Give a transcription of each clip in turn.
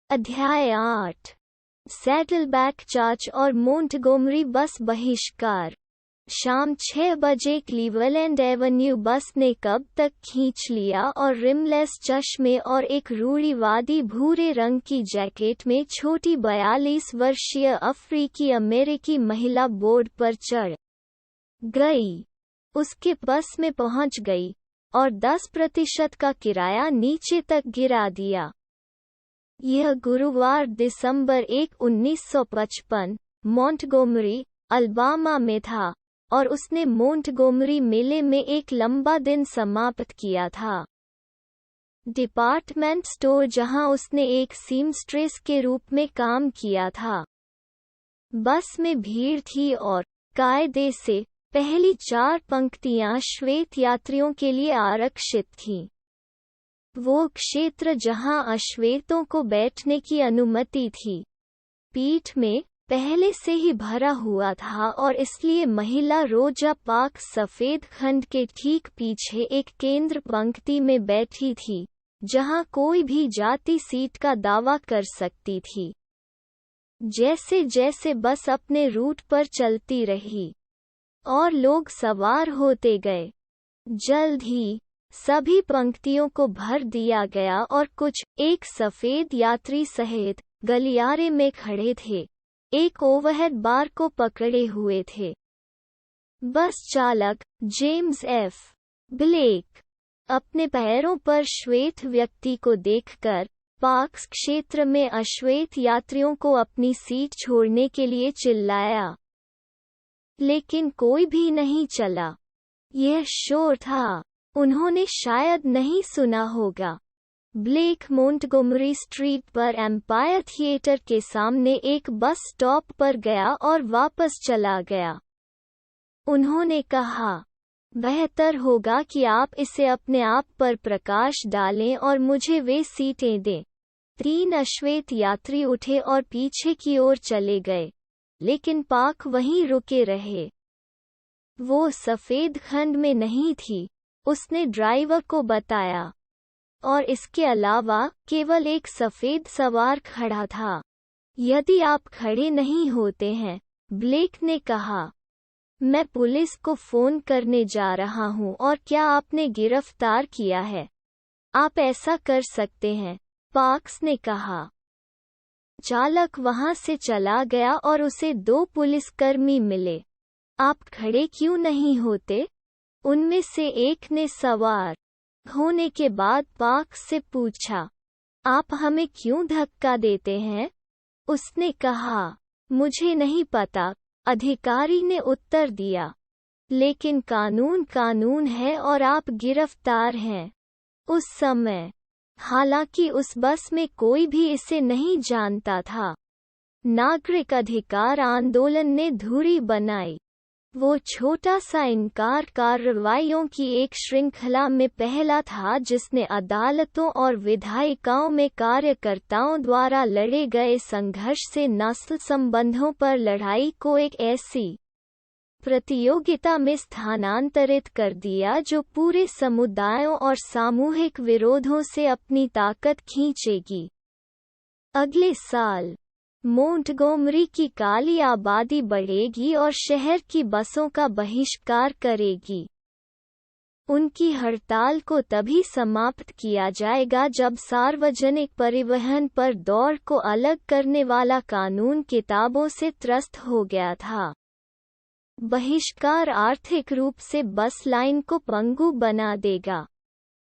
अध्याय 8। Saddleback charge और Montgomery बस बहिष्कार। शाम 6 बजे क्लीवलैंड एवेन्यू बस ने कब तक खींच लिया और रिमलेस चश्मे और एक रूढ़िवादी भूरे रंग की जैकेट में छोटी 42 वर्षीय अफ्रीकी अमेरिकी महिला बोर्ड पर चढ़ गई। उसके बस में पहुंच गई और 10% का किराया नीचे तक गिरा दिया। यह गुरुवार दिसंबर 1, 1955 मोंटगोमरी, अल्बामा में था और उसने मोंटगोमरी मेले में एक लंबा दिन समाप्त किया था। डिपार्टमेंट स्टोर जहां उसने एक सीमस्ट्रेस के रूप में काम किया था। बस में भीड़ थी और कायदे से पहली 4 पंक्तियां श्वेत यात्रियों के लिए आरक्षित थीं। वो क्षेत्र जहां अश्वेतों को बैठने की अनुमति थी, पीठ में पहले से ही भरा हुआ था और इसलिए महिला रोजा पार्क सफेद खंड के ठीक पीछे एक केंद्र पंक्ति में बैठी थी, जहां कोई भी जाति सीट का दावा कर सकती थी। जैसे जैसे बस अपने रूट पर चलती रही और लोग सवार होते गए, जल्द ही सभी पंक्तियों को भर दिया गया और कुछ एक सफेद यात्री सहित गलियारे में खड़े थे, एक ओवरहेड बार को पकड़े हुए थे। बस चालक जेम्स एफ. ब्लेक अपने पैरों पर श्वेत व्यक्ति को देखकर पार्क्स क्षेत्र में अश्वेत यात्रियों को अपनी सीट छोड़ने के लिए चिल्लाया, लेकिन कोई भी नहीं चला। यह शोर था, उन्होंने शायद नहीं सुना होगा। ब्लेक मोंटगोमरी स्ट्रीट पर एम्पायर थिएटर के सामने एक बस स्टॉप पर गया और वापस चला गया। उन्होंने कहा, बेहतर होगा कि आप इसे अपने आप पर प्रकाश डालें और मुझे वे सीटें दें। 3 अश्वेत यात्री उठे और पीछे की ओर चले गए, लेकिन पार्क वहीं रुके रहे। वो सफेद खंड में नहीं थी, उसने ड्राइवर को बताया, और इसके अलावा केवल एक सफेद सवार खड़ा था। यदि आप खड़े नहीं होते हैं, ब्लेक ने कहा, मैं पुलिस को फोन करने जा रहा हूं और क्या आपने गिरफ्तार किया है? आप ऐसा कर सकते हैं, पार्क्स ने कहा। चालक वहां से चला गया और उसे 2 पुलिसकर्मी मिले। आप खड़े क्यों नहीं होते? उनमें से एक ने सवार होने के बाद पार्क्स से पूछा, आप हमें क्यों धक्का देते हैं? उसने कहा, मुझे नहीं पता, अधिकारी ने उत्तर दिया, लेकिन कानून कानून है और आप गिरफ्तार हैं। उस समय, हालांकि उस बस में कोई भी इसे नहीं जानता था, नागरिक अधिकार आंदोलन ने धुरी बनाई। वो छोटा सा इनकार कार्रवाइयों की एक श्रृंखला में पहला था जिसने अदालतों और विधायिकाओं में कार्यकर्ताओं द्वारा लड़े गए संघर्ष से नस्ल संबंधों पर लड़ाई को एक ऐसी प्रतियोगिता में स्थानांतरित कर दिया जो पूरे समुदायों और सामूहिक विरोधों से अपनी ताकत खींचेगी। अगले साल मोंटगोमरी की काली आबादी बढ़ेगी और शहर की बसों का बहिष्कार करेगी। उनकी हड़ताल को तभी समाप्त किया जाएगा जब सार्वजनिक परिवहन पर दौड़ को अलग करने वाला कानून किताबों से त्रस्त हो गया था। बहिष्कार आर्थिक रूप से बस लाइन को पंगु बना देगा,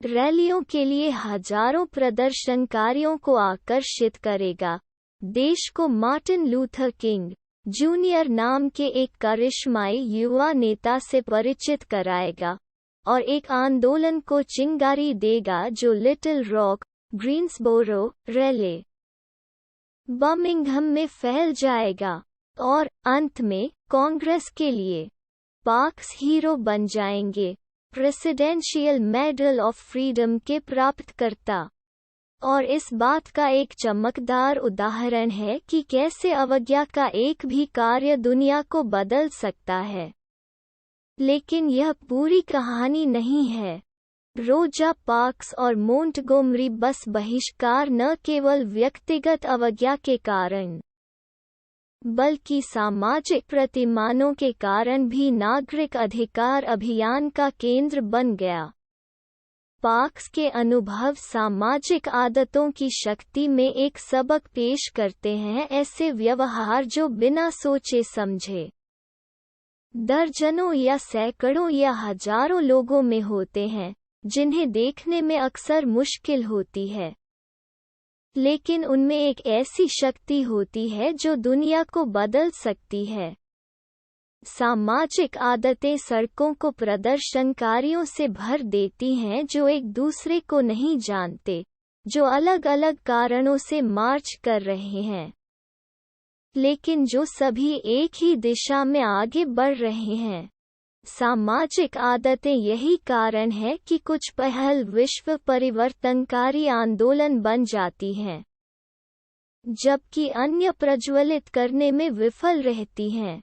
रैलियों के लिए हजारों प्रदर्शनकारियों को आकर्षित करेगा, देश को मार्टिन लूथर किंग जूनियर नाम के एक करिश्माई युवा नेता से परिचित कराएगा और एक आंदोलन को चिंगारी देगा जो लिटिल रॉक, ग्रीन्सबोरो, रेले, बर्मिंघम में फैल जाएगा और अंत में कांग्रेस के लिए पार्क्स हीरो बन जाएंगे, प्रेसिडेंशियल मेडल ऑफ फ्रीडम के प्राप्तकर्ता। और इस बात का एक चमकदार उदाहरण है कि कैसे अवज्ञा का एक भी कार्य दुनिया को बदल सकता है। लेकिन यह पूरी कहानी नहीं है। रोजा पार्क्स और मोंटगोमरी बस बहिष्कार न केवल व्यक्तिगत अवज्ञा के कारण बल्कि सामाजिक प्रतिमानों के कारण भी नागरिक अधिकार अभियान का केंद्र बन गया। पार्क्स के अनुभव सामाजिक आदतों की शक्ति में एक सबक पेश करते हैं, ऐसे व्यवहार जो बिना सोचे समझे दर्जनों या सैकड़ों या हजारों लोगों में होते हैं, जिन्हें देखने में अक्सर मुश्किल होती है, लेकिन उनमें एक ऐसी शक्ति होती है जो दुनिया को बदल सकती है। सामाजिक आदतें सड़कों को प्रदर्शनकारियों से भर देती हैं जो एक दूसरे को नहीं जानते, जो अलग अलग कारणों से मार्च कर रहे हैं, लेकिन जो सभी एक ही दिशा में आगे बढ़ रहे हैं। सामाजिक आदतें यही कारण है कि कुछ पहल विश्व परिवर्तनकारी आंदोलन बन जाती हैं, जबकि अन्य प्रज्वलित करने में विफल रहती हैं।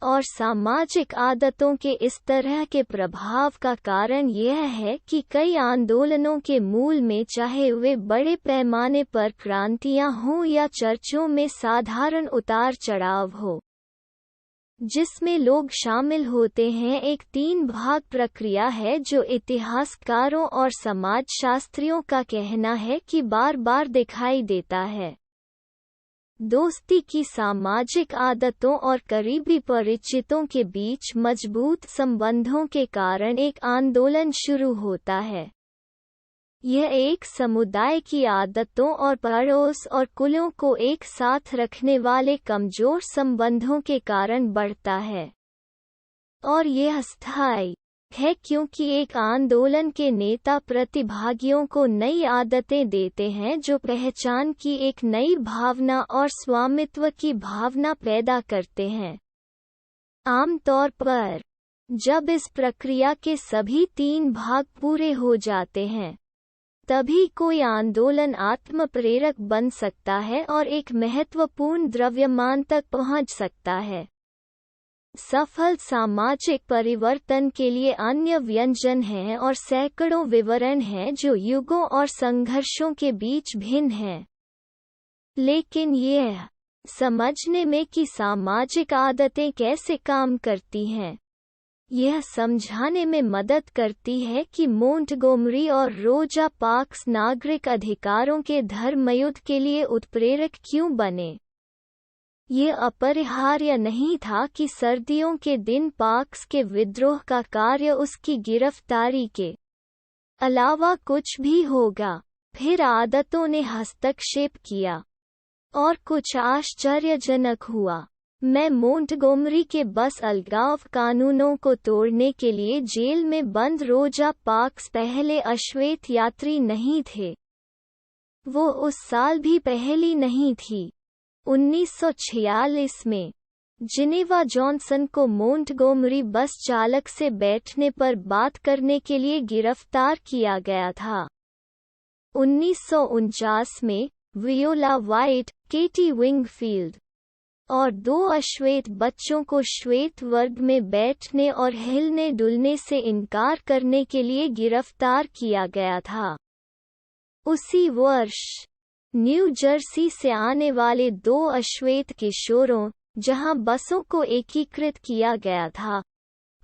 और सामाजिक आदतों के इस तरह के प्रभाव का कारण यह है कि कई आंदोलनों के मूल में, चाहे वे बड़े पैमाने पर क्रांतियां हों या चर्चों में साधारण उतार चढ़ाव हो, जिसमें लोग शामिल होते हैं, एक 3 भाग प्रक्रिया है जो इतिहासकारों और समाजशास्त्रियों का कहना है कि बार बार दिखाई देता है। दोस्ती की सामाजिक आदतों और करीबी परिचितों के बीच मजबूत संबंधों के कारण एक आंदोलन शुरू होता है। यह एक समुदाय की आदतों और पड़ोस और कुलों को एक साथ रखने वाले कमजोर संबंधों के कारण बढ़ता है, और यह स्थायी है क्योंकि एक आंदोलन के नेता प्रतिभागियों को नई आदतें देते हैं जो पहचान की एक नई भावना और स्वामित्व की भावना पैदा करते हैं। आमतौर पर जब इस प्रक्रिया के सभी 3 भाग पूरे हो जाते हैं, तभी कोई आंदोलन आत्मप्रेरक बन सकता है और एक महत्वपूर्ण द्रव्यमान तक पहुंच सकता है। सफल सामाजिक परिवर्तन के लिए अन्य व्यंजन हैं और सैकड़ों विवरण हैं जो युगों और संघर्षों के बीच भिन्न हैं, लेकिन यह समझने में कि सामाजिक आदतें कैसे काम करती हैं, यह समझाने में मदद करती है कि मोंटगोमरी और रोजा पार्क्स नागरिक अधिकारों के धर्मयुद्ध के लिए उत्प्रेरक क्यों बने। ये अपरिहार्य नहीं था कि सर्दियों के दिन पार्क्स के विद्रोह का कार्य उसकी गिरफ्तारी के अलावा कुछ भी होगा। फिर आदतों ने हस्तक्षेप किया और कुछ आश्चर्यजनक हुआ। मैं मोंटगोमरी के बस अलगाव कानूनों को तोड़ने के लिए जेल में बंद रोजा पार्क्स पहले अश्वेत यात्री नहीं थे। वो उस साल भी पहली नहीं थी। 1946 में जिनेवा जॉनसन को मोंटगोमरी बस चालक से बैठने पर बात करने के लिए गिरफ्तार किया गया था। 1949 में वियोला वाइट, केटी विंगफील्ड और 2 अश्वेत बच्चों को श्वेत वर्ग में बैठने और हिलने डुलने से इनकार करने के लिए गिरफ्तार किया गया था। उसी वर्ष न्यू जर्सी से आने वाले 2 अश्वेत किशोरों, जहां बसों को एकीकृत किया गया था,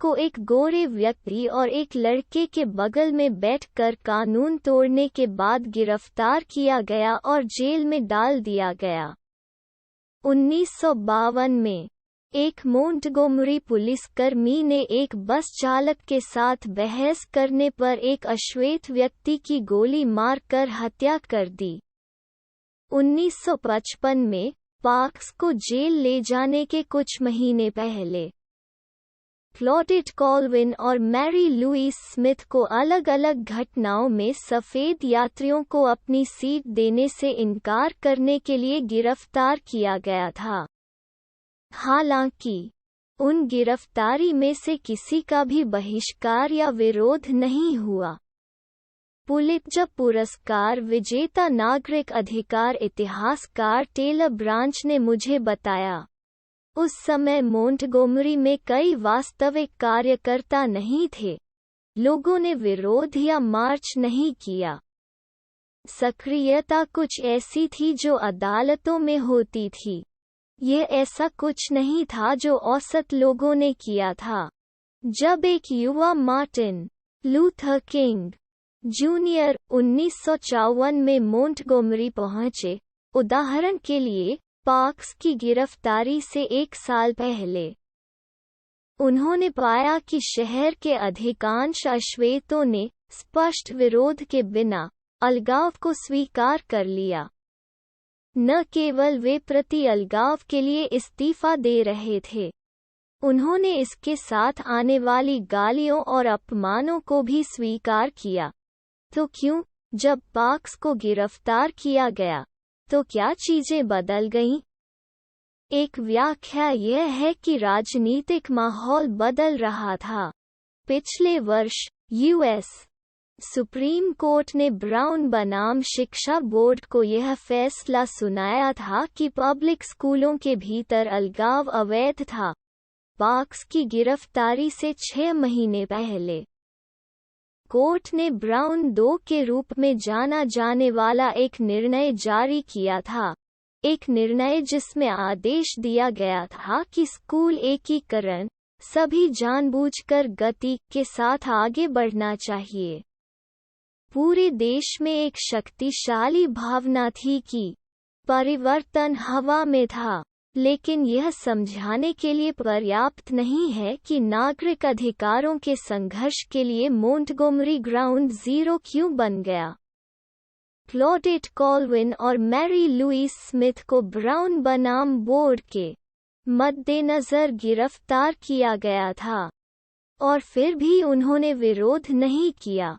को एक गोरे व्यक्ति और एक लड़के के बगल में बैठकर कानून तोड़ने के बाद गिरफ्तार किया गया और जेल में डाल दिया गया। 1952 में एक मोंटगोमरी पुलिसकर्मी ने एक बस चालक के साथ बहस करने पर एक अश्वेत व्यक्ति की गोली मारकर हत्या कर दी। 1955 में पार्क्स को जेल ले जाने के कुछ महीने पहले क्लॉडिट कॉल्विन और मैरी लुईस स्मिथ को अलग अलग घटनाओं में सफेद यात्रियों को अपनी सीट देने से इनकार करने के लिए गिरफ्तार किया गया था। हालांकि उन गिरफ्तारी में से किसी का भी बहिष्कार या विरोध नहीं हुआ। पुलित्जर पुरस्कार विजेता नागरिक अधिकार इतिहासकार टेलर ब्रांच ने मुझे बताया, उस समय मोंटगोमरी में कई वास्तविक कार्यकर्ता नहीं थे, लोगों ने विरोध या मार्च नहीं किया। सक्रियता कुछ ऐसी थी जो अदालतों में होती थी। यह ऐसा कुछ नहीं था जो औसत लोगों ने किया था। जब एक युवा मार्टिन लूथर किंग जूनियर 1954 में मोंटगोमरी पहुंचे, उदाहरण के लिए पार्क्स की गिरफ्तारी से 1 साल पहले, उन्होंने पाया कि शहर के अधिकांश अश्वेतों ने स्पष्ट विरोध के बिना अलगाव को स्वीकार कर लिया। न केवल वे प्रति अलगाव के लिए इस्तीफा दे रहे थे, उन्होंने इसके साथ आने वाली गालियों और अपमानों को भी स्वीकार किया। तो क्यों, जब पार्क्स को गिरफ्तार किया गया, तो क्या चीजें बदल गईं? एक व्याख्या यह है कि राजनीतिक माहौल बदल रहा था। पिछले वर्ष यूएस सुप्रीम कोर्ट ने ब्राउन बनाम शिक्षा बोर्ड को यह फैसला सुनाया था कि पब्लिक स्कूलों के भीतर अलगाव अवैध था, पार्क्स की गिरफ्तारी से 6 महीने पहले। कोर्ट ने ब्राउन 2 के रूप में जाना जाने वाला एक निर्णय जारी किया था, एक निर्णय जिसमें आदेश दिया गया था कि स्कूल एकीकरण सभी जानबूझकर गति के साथ आगे बढ़ना चाहिए। पूरे देश में एक शक्तिशाली भावना थी कि परिवर्तन हवा में था, लेकिन यह समझाने के लिए पर्याप्त नहीं है कि नागरिक अधिकारों के संघर्ष के लिए मोंटगोमरी ग्राउंड ज़ीरो क्यों बन गया। क्लॉडेट कॉल्विन और मैरी लुइस स्मिथ को ब्राउन बनाम बोर्ड के मद्देनज़र गिरफ्तार किया गया था, और फिर भी उन्होंने विरोध नहीं किया।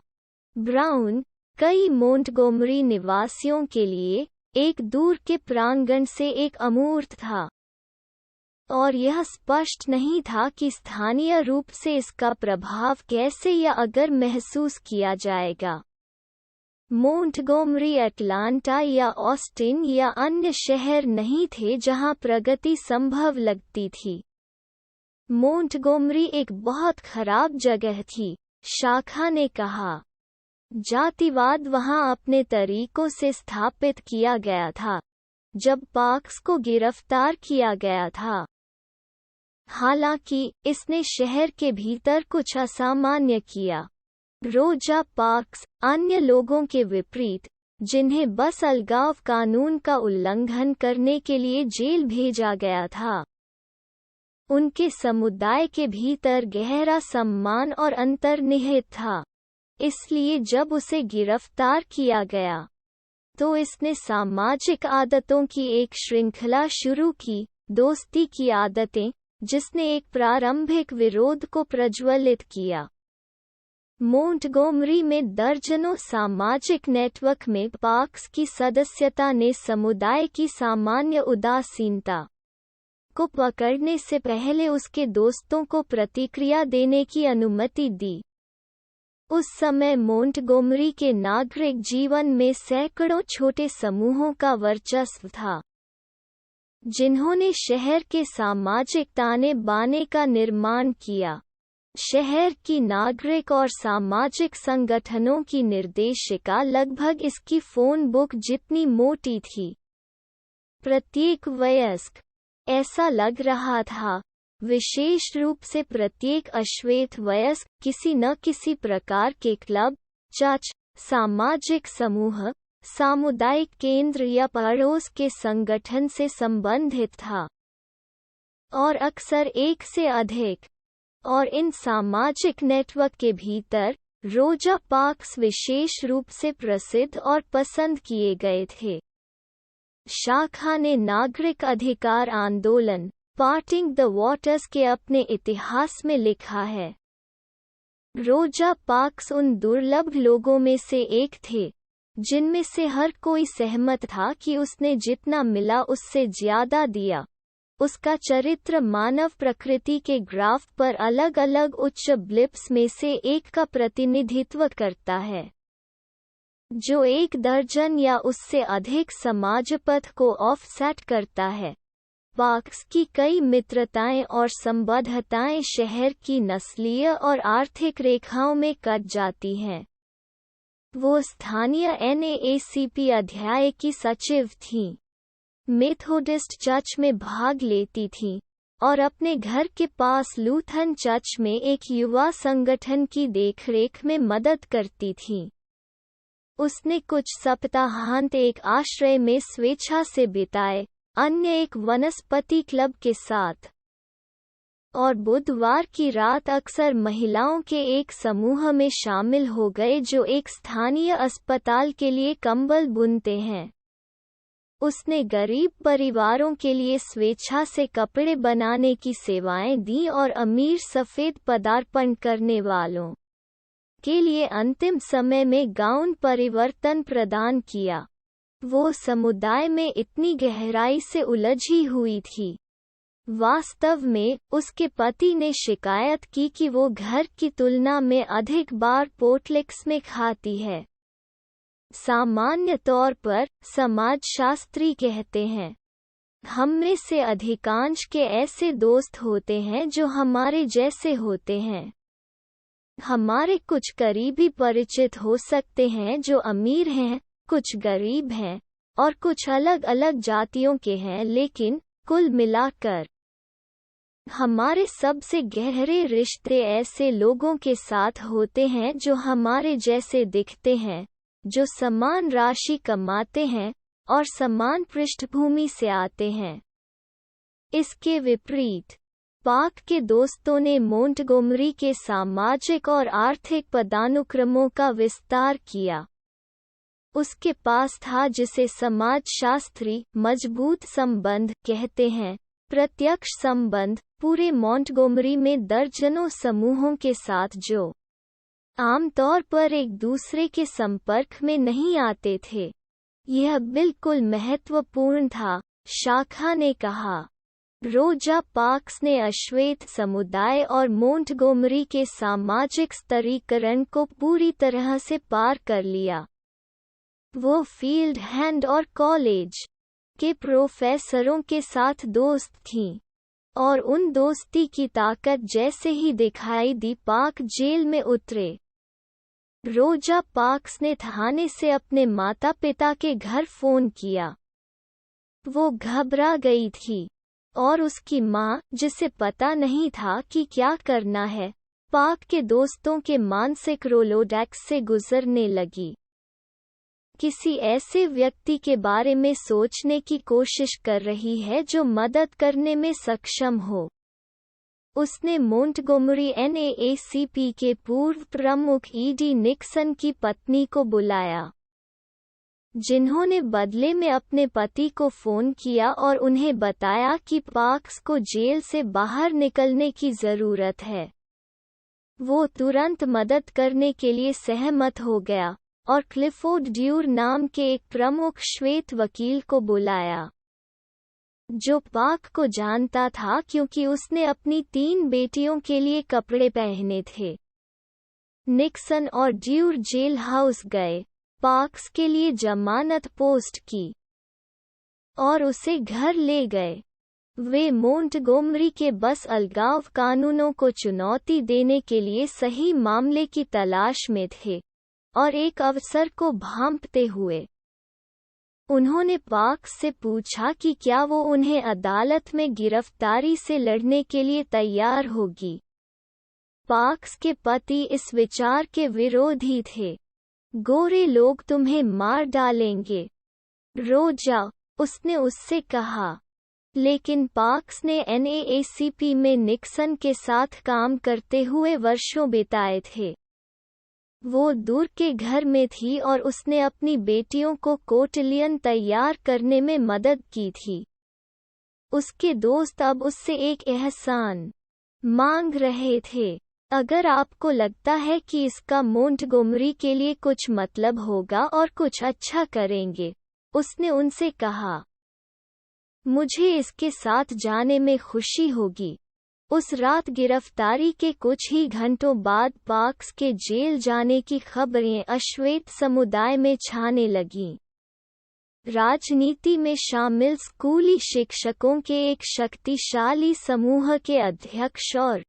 ब्राउन कई मोंटगोमरी निवासियों के लिए एक दूर के प्रांगण से एक अमूर्त था, और यह स्पष्ट नहीं था कि स्थानीय रूप से इसका प्रभाव कैसे या अगर महसूस किया जाएगा। मोंटगोमरी अटलांटा या ऑस्टिन या अन्य शहर नहीं थे जहां प्रगति संभव लगती थी। मोंटगोमरी एक बहुत खराब जगह थी, शाखा ने कहा। जातिवाद वहां अपने तरीकों से स्थापित किया गया था जब पार्क्स को गिरफ्तार किया गया था। हालांकि इसने शहर के भीतर कुछ असामान्य किया। रोजा पार्क्स अन्य लोगों के विपरीत, जिन्हें बस अलगाव कानून का उल्लंघन करने के लिए जेल भेजा गया था, उनके समुदाय के भीतर गहरा सम्मान और अंतर्निहित था। इसलिए जब उसे गिरफ्तार किया गया, तो इसने सामाजिक आदतों की एक श्रृंखला शुरू की, दोस्ती की आदतें, जिसने एक प्रारंभिक विरोध को प्रज्वलित किया। मोंटगोमरी में दर्जनों सामाजिक नेटवर्क में पार्क्स की सदस्यता ने समुदाय की सामान्य उदासीनता को पकड़ने से पहले उसके दोस्तों को प्रतिक्रिया देने की अनुमति दी। उस समय मोंटगोमरी के नागरिक जीवन में सैकड़ों छोटे समूहों का वर्चस्व था, जिन्होंने शहर के सामाजिक ताने बाने का निर्माण किया। शहर की नागरिक और सामाजिक संगठनों की निर्देशिका लगभग इसकी फोन बुक जितनी मोटी थी। प्रत्येक वयस्क, ऐसा लग रहा था, विशेष रूप से प्रत्येक अश्वेत वयस्क, किसी न किसी प्रकार के क्लब, चर्च, सामाजिक समूह, सामुदायिक केंद्र या पड़ोस के संगठन से संबंधित था, और अक्सर एक से अधिक। और इन सामाजिक नेटवर्क के भीतर रोजा पार्क्स विशेष रूप से प्रसिद्ध और पसंद किए गए थे। शाखा ने नागरिक अधिकार आंदोलन पार्टिंग द वॉटर्स के अपने इतिहास में लिखा है, रोजा पार्क्स उन दुर्लभ लोगों में से एक थे जिनमें से हर कोई सहमत था कि उसने जितना मिला उससे ज्यादा दिया। उसका चरित्र मानव प्रकृति के ग्राफ पर अलग अलग उच्च ब्लिप्स में से एक का प्रतिनिधित्व करता है, जो 1 दर्जन या उससे अधिक समाजपथ को ऑफसेट करता है। पार्क्स की कई मित्रताएं और संबद्धताएं शहर की नस्लीय और आर्थिक रेखाओं में कट जाती हैं। वो स्थानीय NAACP अध्याय की सचिव थीं, मेथोडिस्ट चर्च में भाग लेती थीं और अपने घर के पास लूथरन चर्च में एक युवा संगठन की देखरेख में मदद करती थीं। उसने कुछ सप्ताहांत एक आश्रय में स्वेच्छा से बिताए, अन्य एक वनस्पति क्लब के साथ, और बुधवार की रात अक्सर महिलाओं के एक समूह में शामिल हो गए जो एक स्थानीय अस्पताल के लिए कंबल बुनते हैं। उसने गरीब परिवारों के लिए स्वेच्छा से कपड़े बनाने की सेवाएं दी और अमीर सफेद पदार्पण करने वालों के लिए अंतिम समय में गाउन परिवर्तन प्रदान किया। वो समुदाय में इतनी गहराई से उलझी हुई थी। वास्तव में, उसके पति ने शिकायत की कि वो घर की तुलना में अधिक बार पोटलिक्स में खाती है। सामान्य तौर पर, समाजशास्त्री कहते हैं, हम में से अधिकांश के ऐसे दोस्त होते हैं जो हमारे जैसे होते हैं। हमारे कुछ करीबी परिचित हो सकते हैं जो अमीर हैं, कुछ गरीब हैं, और कुछ अलग अलग जातियों के हैं, लेकिन कुल मिलाकर हमारे सबसे गहरे रिश्ते ऐसे लोगों के साथ होते हैं जो हमारे जैसे दिखते हैं, जो समान राशि कमाते हैं और समान पृष्ठभूमि से आते हैं। इसके विपरीत, पार्क के दोस्तों ने मोंटगोमरी के सामाजिक और आर्थिक पदानुक्रमों का विस्तार किया। उसके पास था जिसे समाजशास्त्री मजबूत संबंध कहते हैं, प्रत्यक्ष संबंध पूरे मोंटगोमरी में दर्जनों समूहों के साथ जो आमतौर पर एक दूसरे के संपर्क में नहीं आते थे। यह बिल्कुल महत्वपूर्ण था, शाखा ने कहा। रोजा पार्क्स ने अश्वेत समुदाय और मोंटगोमरी के सामाजिक स्तरीकरण को पूरी तरह से पार कर लिया। वो फील्ड हैंड और कॉलेज के प्रोफेसरों के साथ दोस्त थीं, और उन दोस्ती की ताकत जैसे ही दिखाई दी पार्क जेल में उतरे। रोजा पार्क्स ने थाने से अपने माता पिता के घर फोन किया। वो घबरा गई थी, और उसकी माँ, जिसे पता नहीं था कि क्या करना है, पार्क के दोस्तों के मानसिक रोलोडेक्स से गुजरने लगी। किसी ऐसे व्यक्ति के बारे में सोचने की कोशिश कर रही है जो मदद करने में सक्षम हो। उसने मोंटगोमरी NAACP के पूर्व प्रमुख ED निक्सन की पत्नी को बुलाया, जिन्होंने बदले में अपने पति को फोन किया और उन्हें बताया कि पार्क्स को जेल से बाहर निकलने की जरूरत है। वो तुरंत मदद करने के लिए सहमत हो गया और क्लिफोर्ड ड्यूर नाम के एक प्रमुख श्वेत वकील को बुलाया, जो पार्क को जानता था क्योंकि उसने अपनी 3 बेटियों के लिए कपड़े पहने थे। निक्सन और ड्यूर जेल हाउस गए, पार्क्स के लिए जमानत पोस्ट की और उसे घर ले गए। वे मोंटगोमरी के बस अलगाव कानूनों को चुनौती देने के लिए सही मामले की तलाश में थे, और एक अवसर को भांपते हुए उन्होंने पार्क्स से पूछा कि क्या वो उन्हें अदालत में गिरफ्तारी से लड़ने के लिए तैयार होगी। पार्क्स के पति इस विचार के विरोधी थे। गोरे लोग तुम्हें मार डालेंगे, रोजा, उसने उससे कहा। लेकिन पार्क्स ने NAACP में निक्सन के साथ काम करते हुए वर्षों बिताए थे। वो दूर के घर में थी और उसने अपनी बेटियों को कोटिलियन तैयार करने में मदद की थी। उसके दोस्त अब उससे एक एहसान मांग रहे थे। अगर आपको लगता है कि इसका मोंटगोमरी के लिए कुछ मतलब होगा और कुछ अच्छा करेंगे, उसने उनसे कहा, मुझे इसके साथ जाने में खुशी होगी। उस रात गिरफ्तारी के कुछ ही घंटों बाद पार्क्स के जेल जाने की खबरें अश्वेत समुदाय में छाने लगीं। राजनीति में शामिल स्कूली शिक्षकों के एक शक्तिशाली समूह के अध्यक्ष और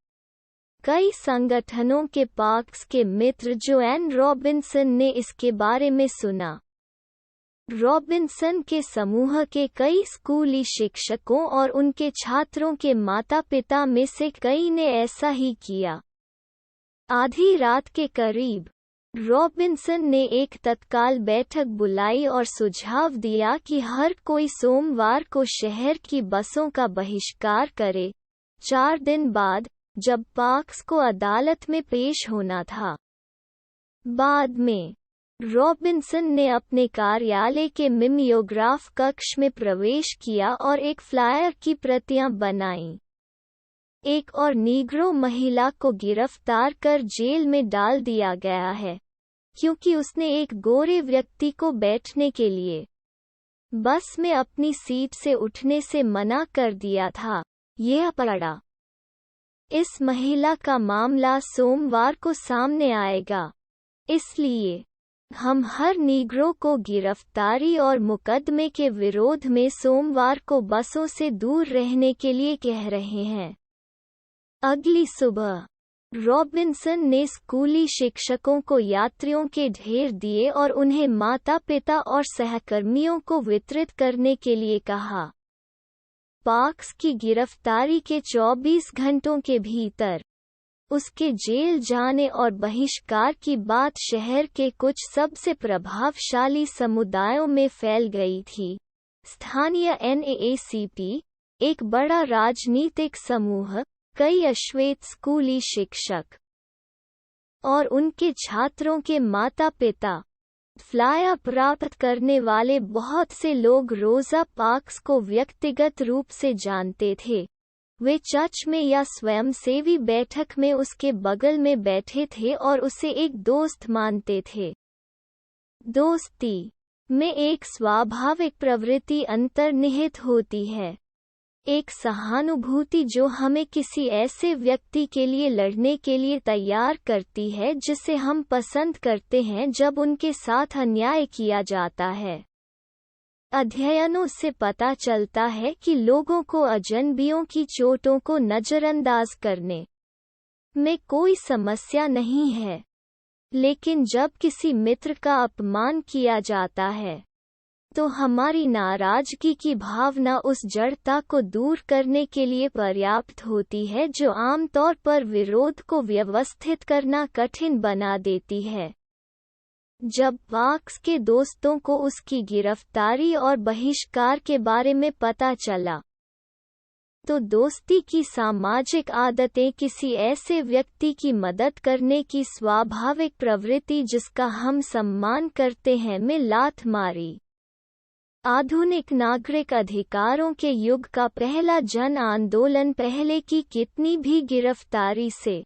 कई संगठनों के पार्क्स के मित्र जोएन रॉबिन्सन ने इसके बारे में सुना। रॉबिन्सन के समूह के कई स्कूली शिक्षकों और उनके छात्रों के माता-पिता में से कई ने ऐसा ही किया। आधी रात के करीब रॉबिन्सन ने एक तत्काल बैठक बुलाई और सुझाव दिया कि हर कोई सोमवार को शहर की बसों का बहिष्कार करे, 4 दिन बाद, जब पार्क्स को अदालत में पेश होना था। बाद में रॉबिन्सन ने अपने कार्यालय के मिमियोग्राफ कक्ष में प्रवेश किया और एक फ्लायर की प्रतियां बनाईं। एक और नीग्रो महिला को गिरफ्तार कर जेल में डाल दिया गया है, क्योंकि उसने एक गोरे व्यक्ति को बैठने के लिए बस में अपनी सीट से उठने से मना कर दिया था। यह पड़ा। इस महिला का मामला सोमवार को सामने आएगा, इसलिए हम हर नीग्रो को गिरफ्तारी और मुकदमे के विरोध में सोमवार को बसों से दूर रहने के लिए कह रहे हैं। अगली सुबह रॉबिन्सन ने स्कूली शिक्षकों को यात्रियों के ढेर दिए और उन्हें माता-पिता और सहकर्मियों को वितरित करने के लिए कहा। पार्क्स की गिरफ्तारी के 24 घंटों के भीतर उसके जेल जाने और बहिष्कार की बात शहर के कुछ सबसे प्रभावशाली समुदायों में फैल गई थी। स्थानीय NAACP, एक बड़ा राजनीतिक समूह, कई अश्वेत स्कूली शिक्षक और उनके छात्रों के माता-पिता, फ्लायर प्राप्त करने वाले बहुत से लोग रोज़ा पार्क्स को व्यक्तिगत रूप से जानते थे। वे चर्च में या स्वयंसेवी बैठक में उसके बगल में बैठे थे और उसे एक दोस्त मानते थे। दोस्ती में एक स्वाभाविक प्रवृत्ति अंतर्निहित होती है, एक सहानुभूति जो हमें किसी ऐसे व्यक्ति के लिए लड़ने के लिए तैयार करती है जिसे हम पसंद करते हैं जब उनके साथ अन्याय किया जाता है। अध्ययनों से पता चलता है कि लोगों को अजनबियों की चोटों को नज़रअंदाज करने में कोई समस्या नहीं है, लेकिन जब किसी मित्र का अपमान किया जाता है तो हमारी नाराजगी की भावना उस जड़ता को दूर करने के लिए पर्याप्त होती है जो आमतौर पर विरोध को व्यवस्थित करना कठिन बना देती है। जब पार्क्स के दोस्तों को उसकी गिरफ्तारी और बहिष्कार के बारे में पता चला, तो दोस्ती की सामाजिक आदतें किसी ऐसे व्यक्ति की मदद करने की स्वाभाविक प्रवृत्ति जिसका हम सम्मान करते हैं में लात मारी। आधुनिक नागरिक अधिकारों के युग का पहला जन आंदोलन पहले की कितनी भी गिरफ्तारी से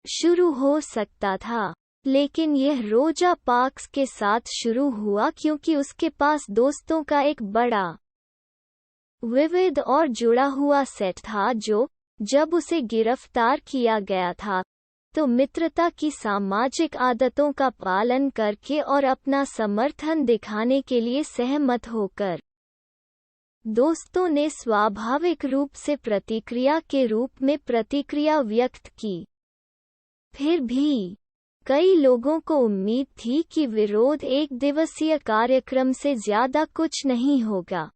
शुरू हो सकता था, लेकिन यह रोज़ा पार्क्स के साथ शुरू हुआ क्योंकि उसके पास दोस्तों का एक बड़ा, विविध और जुड़ा हुआ सेट था जो, जब उसे गिरफ्तार किया गया था, तो मित्रता की सामाजिक आदतों का पालन करके और अपना समर्थन दिखाने के लिए सहमत होकर दोस्तों ने स्वाभाविक रूप से प्रतिक्रिया के रूप में प्रतिक्रिया व्यक्त की। फिर भी कई लोगों को उम्मीद थी कि विरोध एक दिवसीय कार्यक्रम से ज्यादा कुछ नहीं होगा।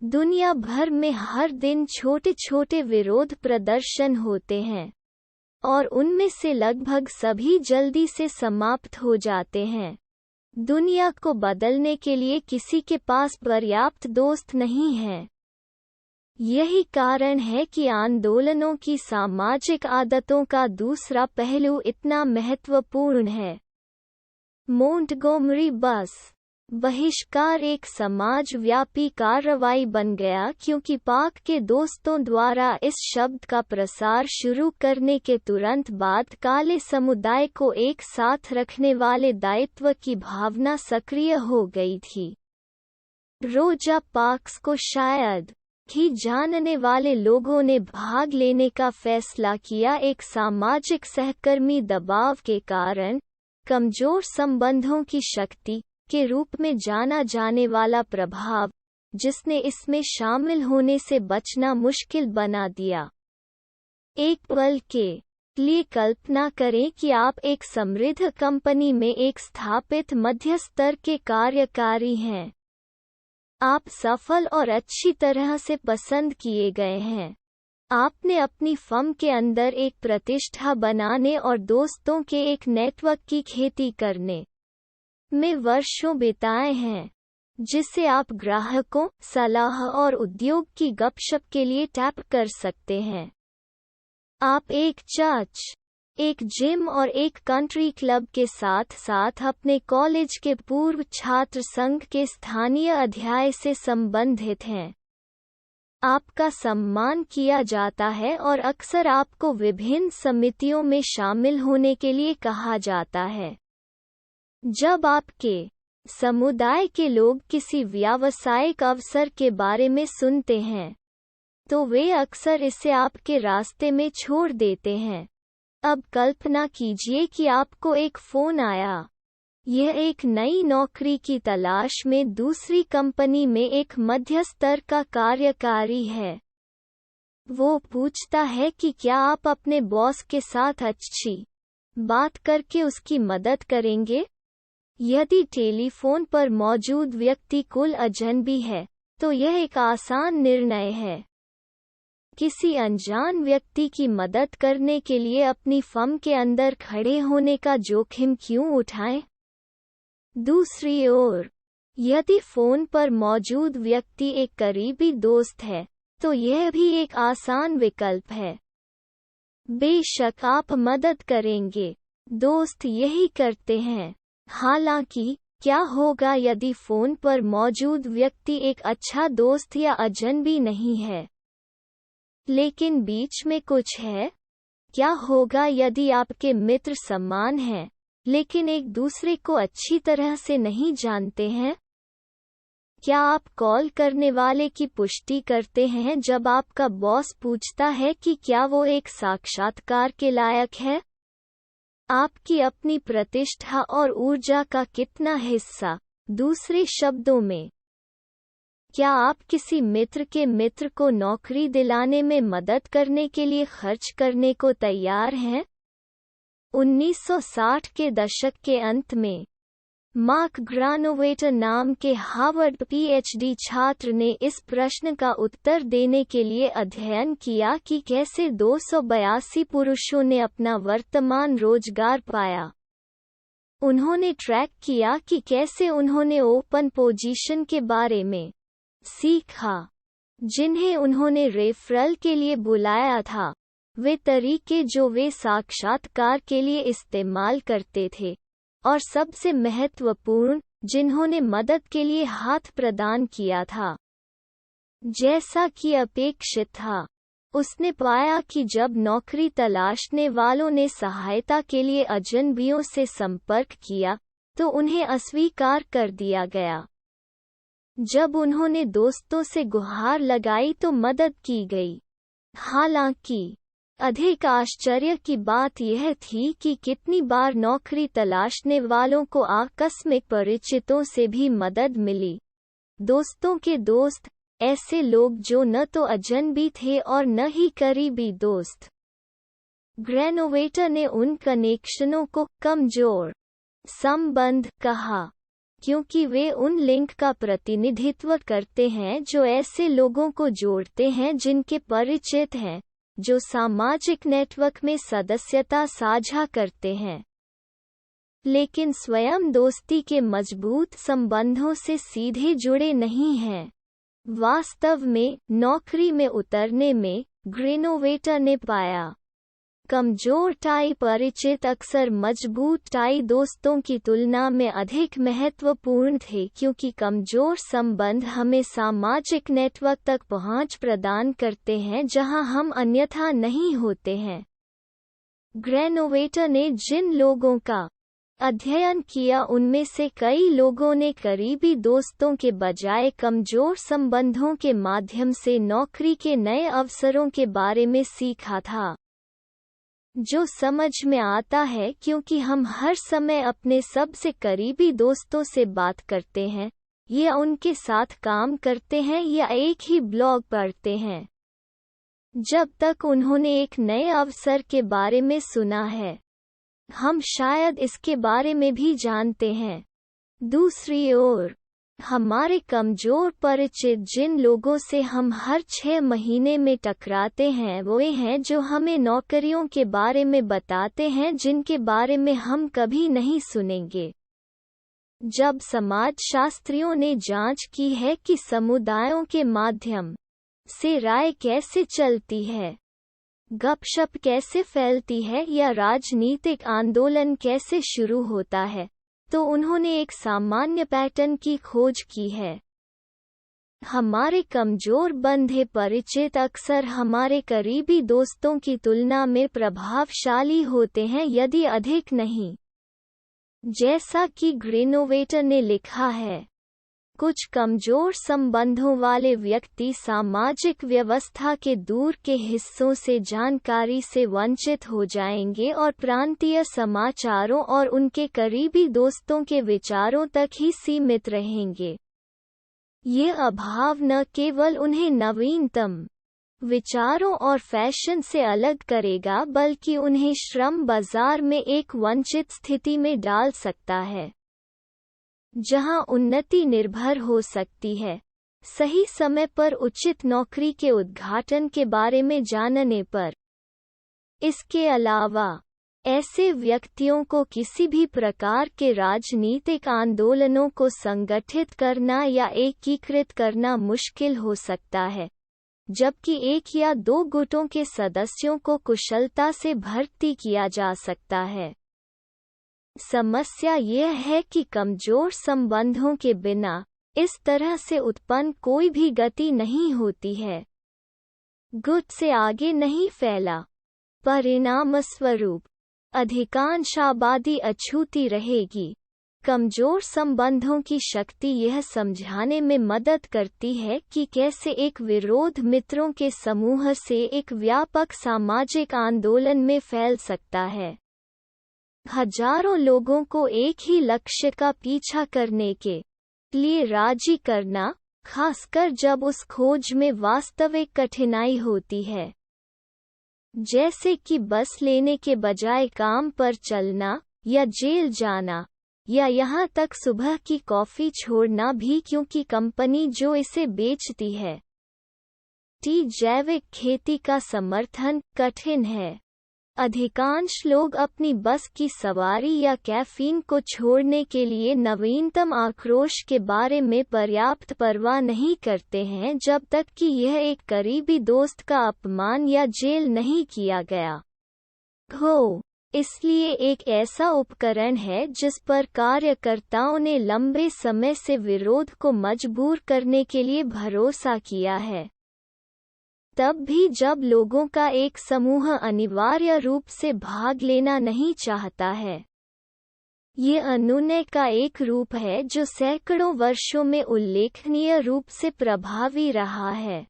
दुनिया भर में हर दिन छोटे छोटे विरोध प्रदर्शन होते हैं और उनमें से लगभग सभी जल्दी से समाप्त हो जाते हैं। दुनिया को बदलने के लिए किसी के पास पर्याप्त दोस्त नहीं हैं। यही कारण है कि आंदोलनों की सामाजिक आदतों का दूसरा पहलू इतना महत्वपूर्ण है। मोंटगोमरी बस बहिष्कार एक समाजव्यापी कार्रवाई बन गया क्योंकि पार्क के दोस्तों द्वारा इस शब्द का प्रसार शुरू करने के तुरंत बाद काले समुदाय को एक साथ रखने वाले दायित्व की भावना सक्रिय हो गई थी। रोज़ा पार्क्स को शायद ही जानने वाले लोगों ने भाग लेने का फैसला किया, एक सामाजिक सहकर्मी दबाव के कारण, कमजोर संबंधों की शक्ति, के रूप में जाना जाने वाला प्रभाव, जिसने इसमें शामिल होने से बचना मुश्किल बना दिया। एक पल के लिए कल्पना करें कि आप एक समृद्ध कंपनी में एक स्थापित मध्य स्तर के कार्यकारी हैं। आप सफल और अच्छी तरह से पसंद किए गए हैं। आपने अपनी फर्म के अंदर एक प्रतिष्ठा बनाने और दोस्तों के एक नेटवर्क की खेती करने में वर्षों बिताए हैं, जिसे आप ग्राहकों, सलाह और उद्योग की गपशप के लिए टैप कर सकते हैं। आप एक चर्च, एक जिम और एक कंट्री क्लब के साथ साथ अपने कॉलेज के पूर्व छात्र संघ के स्थानीय अध्याय से संबंधित हैं। आपका सम्मान किया जाता है और अक्सर आपको विभिन्न समितियों में शामिल होने के लिए कहा जाता है। जब आपके समुदाय के लोग किसी व्यावसायिक अवसर के बारे में सुनते हैं, तो वे अक्सर इसे आपके रास्ते में छोड़ देते हैं। अब कल्पना कीजिए कि आपको एक फोन आया। यह एक नई नौकरी की तलाश में दूसरी कंपनी में एक मध्य स्तर का कार्यकारी है। वो पूछता है कि क्या आप अपने बॉस के साथ अच्छी बात करके उसकी मदद करेंगे? यदि टेलीफोन पर मौजूद व्यक्ति कुल अजनबी है, तो यह एक आसान निर्णय है। किसी अनजान व्यक्ति की मदद करने के लिए अपनी फर्म के अंदर खड़े होने का जोखिम क्यों उठाएं? दूसरी ओर, यदि फोन पर मौजूद व्यक्ति एक करीबी दोस्त है, तो यह भी एक आसान विकल्प है। बेशक आप मदद करेंगे, दोस्त यही करते हैं। हालांकि, क्या होगा यदि फोन पर मौजूद व्यक्ति एक अच्छा दोस्त या अजनबी नहीं है, लेकिन बीच में कुछ है? क्या होगा यदि आपके मित्र समान हैं, लेकिन एक दूसरे को अच्छी तरह से नहीं जानते हैं? क्या आप कॉल करने वाले की पुष्टि करते हैं जब आपका बॉस पूछता है कि क्या वो एक साक्षात्कार के लायक है? आपकी अपनी प्रतिष्ठा और ऊर्जा का कितना हिस्सा, दूसरे शब्दों में, क्या आप किसी मित्र के मित्र को नौकरी दिलाने में मदद करने के लिए खर्च करने को तैयार हैं? 1960 के दशक के अंत में, मार्क ग्रानोवेटर नाम के हार्वर्ड पीएचडी छात्र ने इस प्रश्न का उत्तर देने के लिए अध्ययन किया कि कैसे 282 पुरुषों ने अपना वर्तमान रोजगार पाया। उन्होंने ट्रैक किया कि कैसे उन्होंने ओपन पोजीशन के बारे में सीखा, जिन्हें उन्होंने रेफरल के लिए बुलाया था, वे तरीके जो वे साक्षात्कार के लिए इस्तेमाल करते थे, और सबसे महत्वपूर्ण, जिन्होंने मदद के लिए हाथ प्रदान किया था। जैसा कि अपेक्षित था, उसने पाया कि जब नौकरी तलाशने वालों ने सहायता के लिए अजनबियों से संपर्क किया, तो उन्हें अस्वीकार कर दिया गया। जब उन्होंने दोस्तों से गुहार लगाई तो मदद की गई। हालांकि, अधिक आश्चर्य की बात यह थी कि कितनी बार नौकरी तलाशने वालों को आकस्मिक परिचितों से भी मदद मिली। दोस्तों के दोस्त, ऐसे लोग जो न तो अजनबी थे और न ही करीबी दोस्त। ग्रेनोवेटर ने उन कनेक्शनों को कमजोर संबंध कहा, क्योंकि वे उन लिंक का प्रतिनिधित्व करते हैं जो ऐसे लोगों को जोड़ते हैं जिनके परिचित हैं, जो सामाजिक नेटवर्क में सदस्यता साझा करते हैं, लेकिन स्वयं दोस्ती के मजबूत संबंधों से सीधे जुड़े नहीं हैं। वास्तव में, नौकरी में उतरने में, ग्रेनोवेटर ने पाया, कमजोर टाई परिचित अक्सर मजबूत टाई दोस्तों की तुलना में अधिक महत्वपूर्ण थे क्योंकि कमजोर संबंध हमें सामाजिक नेटवर्क तक पहुंच प्रदान करते हैं जहां हम अन्यथा नहीं होते हैं। ग्रेनोवेटर ने जिन लोगों का अध्ययन किया उनमें से कई लोगों ने करीबी दोस्तों के बजाय कमजोर संबंधों के माध्यम से नौकरी के नए अवसरों के बारे में सीखा था। जो समझ में आता है क्योंकि हम हर समय अपने सबसे करीबी दोस्तों से बात करते हैं, या उनके साथ काम करते हैं या एक ही ब्लॉग पढ़ते हैं। जब तक उन्होंने एक नए अवसर के बारे में सुना है, हम शायद इसके बारे में भी जानते हैं। दूसरी ओर, हमारे कमजोर परिचित जिन लोगों से हम हर 6 महीने में टकराते हैं वे हैं जो हमें नौकरियों के बारे में बताते हैं जिनके बारे में हम कभी नहीं सुनेंगे। जब समाजशास्त्रियों ने जांच की है कि समुदायों के माध्यम से राय कैसे चलती है, गपशप कैसे फैलती है या राजनीतिक आंदोलन कैसे शुरू होता है, तो उन्होंने एक सामान्य पैटर्न की खोज की है। हमारे कमजोर बंधे परिचित अक्सर हमारे करीबी दोस्तों की तुलना में प्रभावशाली होते हैं, यदि अधिक नहीं। जैसा कि ग्रेनोवेटर ने लिखा है, कुछ कमजोर संबंधों वाले व्यक्ति सामाजिक व्यवस्था के दूर के हिस्सों से जानकारी से वंचित हो जाएंगे और प्रांतीय समाचारों और उनके करीबी दोस्तों के विचारों तक ही सीमित रहेंगे। ये अभाव न केवल उन्हें नवीनतम विचारों और फैशन से अलग करेगा बल्कि उन्हें श्रम बाजार में एक वंचित स्थिति में डाल सकता है, जहां उन्नति निर्भर हो सकती है सही समय पर उचित नौकरी के उद्घाटन के बारे में जानने पर। इसके अलावा, ऐसे व्यक्तियों को किसी भी प्रकार के राजनीतिक आंदोलनों को संगठित करना या एकीकृत करना मुश्किल हो सकता है, जबकि एक या दो गुटों के सदस्यों को कुशलता से भर्ती किया जा सकता है। समस्या यह है कि कमजोर संबंधों के बिना इस तरह से उत्पन्न कोई भी गति नहीं होती है, गुट से आगे नहीं फैला। परिणामस्वरूप अधिकांश आबादी अछूती रहेगी। कमजोर संबंधों की शक्ति यह समझाने में मदद करती है कि कैसे एक विरोध मित्रों के समूह से एक व्यापक सामाजिक आंदोलन में फैल सकता है। हजारों लोगों को एक ही लक्ष्य का पीछा करने के लिए राजी करना, खासकर जब उस खोज में वास्तविक कठिनाई होती है, जैसे कि बस लेने के बजाय काम पर चलना या जेल जाना, या यहाँ तक सुबह की कॉफी छोड़ना भी क्योंकि कंपनी जो इसे बेचती है जैविक खेती का समर्थन कठिन है। अधिकांश लोग अपनी बस की सवारी या कैफीन को छोड़ने के लिए नवीनतम आक्रोश के बारे में पर्याप्त परवाह नहीं करते हैं जब तक कि यह एक करीबी दोस्त का अपमान या जेल नहीं किया गया हो। इसलिए एक ऐसा उपकरण है जिस पर कार्यकर्ताओं ने लंबे समय से विरोध को मजबूर करने के लिए भरोसा किया है, तब भी जब लोगों का एक समूह अनिवार्य रूप से भाग लेना नहीं चाहता है। ये अनुनय का एक रूप है जो सैकड़ों वर्षों में उल्लेखनीय रूप से प्रभावी रहा है।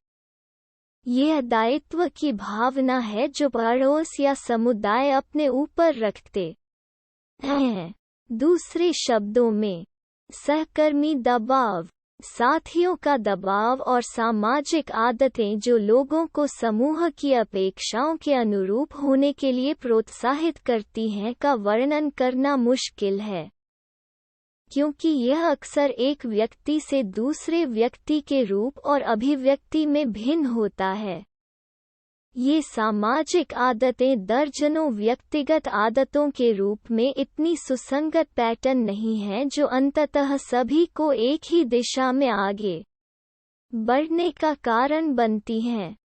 यह दायित्व की भावना है जो पड़ोस या समुदाय अपने ऊपर रखते हैं। दूसरे शब्दों में, सहकर्मी दबाव, साथियों का दबाव और सामाजिक आदतें जो लोगों को समूह की अपेक्षाओं के अनुरूप होने के लिए प्रोत्साहित करती हैं का वर्णन करना मुश्किल है, क्योंकि यह अक्सर एक व्यक्ति से दूसरे व्यक्ति के रूप और अभिव्यक्ति में भिन्न होता है। ये सामाजिक आदतें दर्जनों व्यक्तिगत आदतों के रूप में इतनी सुसंगत पैटर्न नहीं हैं जो अंततः सभी को एक ही दिशा में आगे बढ़ने का कारण बनती हैं।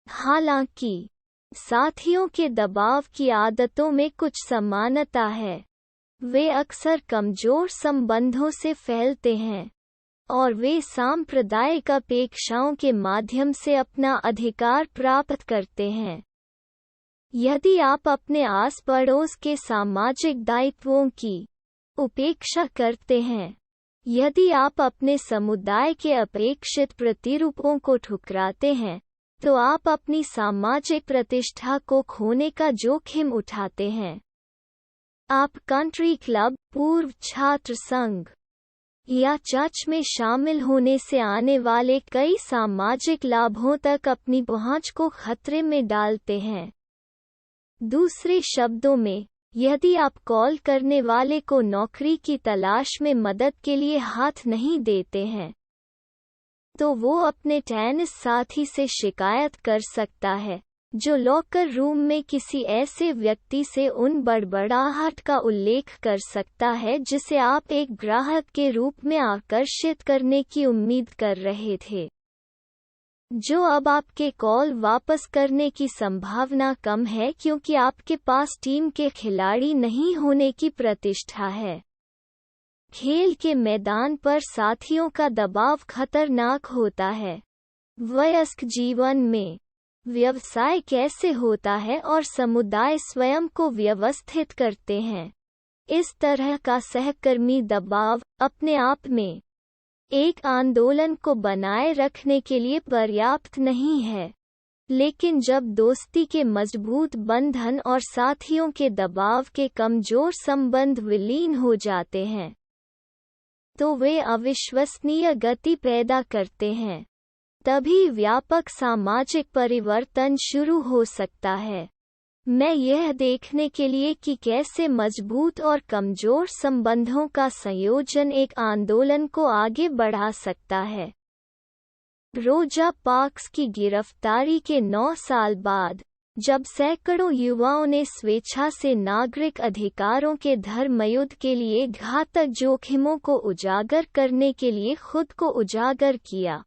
हालांकि साथियों के दबाव की आदतों में कुछ समानता है। वे अक्सर कमजोर संबंधों से फैलते हैं और वे सांप्रदायिक अपेक्षाओं के माध्यम से अपना अधिकार प्राप्त करते हैं। यदि आप अपने आस पड़ोस के सामाजिक दायित्वों की उपेक्षा करते हैं, यदि आप अपने समुदाय के अपेक्षित प्रतिरूपों को ठुकराते हैं, तो आप अपनी सामाजिक प्रतिष्ठा को खोने का जोखिम उठाते हैं। आप कंट्री क्लब, पूर्व छात्र संघ या चर्च में शामिल होने से आने वाले कई सामाजिक लाभों तक अपनी पहुंच को खतरे में डालते हैं। दूसरे शब्दों में, यदि आप कॉल करने वाले को नौकरी की तलाश में मदद के लिए हाथ नहीं देते हैं, तो वो अपने टेनिस साथी से शिकायत कर सकता है, जो लॉकर रूम में किसी ऐसे व्यक्ति से उन बड़बड़ाहट का उल्लेख कर सकता है जिसे आप एक ग्राहक के रूप में आकर्षित करने की उम्मीद कर रहे थे, जो अब आपके कॉल वापस करने की संभावना कम है क्योंकि आपके पास टीम के खिलाड़ी नहीं होने की प्रतिष्ठा है। खेल के मैदान पर साथियों का दबाव खतरनाक होता है। वयस्क जीवन में व्यवसाय कैसे होता है और समुदाय स्वयं को व्यवस्थित करते हैं। इस तरह का सहकर्मी दबाव अपने आप में एक आंदोलन को बनाए रखने के लिए पर्याप्त नहीं है, लेकिन जब दोस्ती के मजबूत बंधन और साथियों के दबाव के कमजोर संबंध विलीन हो जाते हैं, तो वे अविश्वसनीय गति पैदा करते हैं। तभी व्यापक सामाजिक परिवर्तन शुरू हो सकता है। मैं यह देखने के लिए कि कैसे मजबूत और कमजोर संबंधों का संयोजन एक आंदोलन को आगे बढ़ा सकता है। रोजा पार्क्स की गिरफ्तारी के 9 साल बाद, जब सैकड़ों युवाओं ने स्वेच्छा से नागरिक अधिकारों के धर्मयुद्ध के लिए घातक जोखिमों को उजागर करने के लिए खुद को उजागर किया।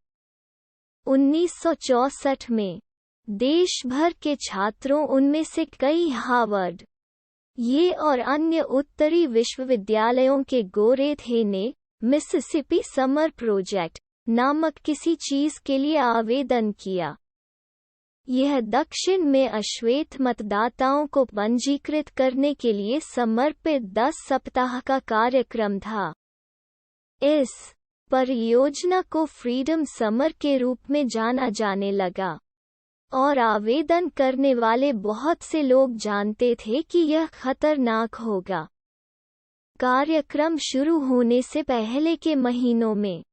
1964 में देश भर के छात्रों, उनमें से कई हार्वर्ड, ये और अन्य उत्तरी विश्वविद्यालयों के गोरे थे, ने मिसिसिपी समर प्रोजेक्ट नामक किसी चीज के लिए आवेदन किया। यह दक्षिण में अश्वेत मतदाताओं को पंजीकृत करने के लिए समर्पित 10 सप्ताह का कार्यक्रम था। इस परियोजना को फ्रीडम समर के रूप में जाना जाने लगा, और आवेदन करने वाले बहुत से लोग जानते थे कि यह खतरनाक होगा। कार्यक्रम शुरू होने से पहले के महीनों में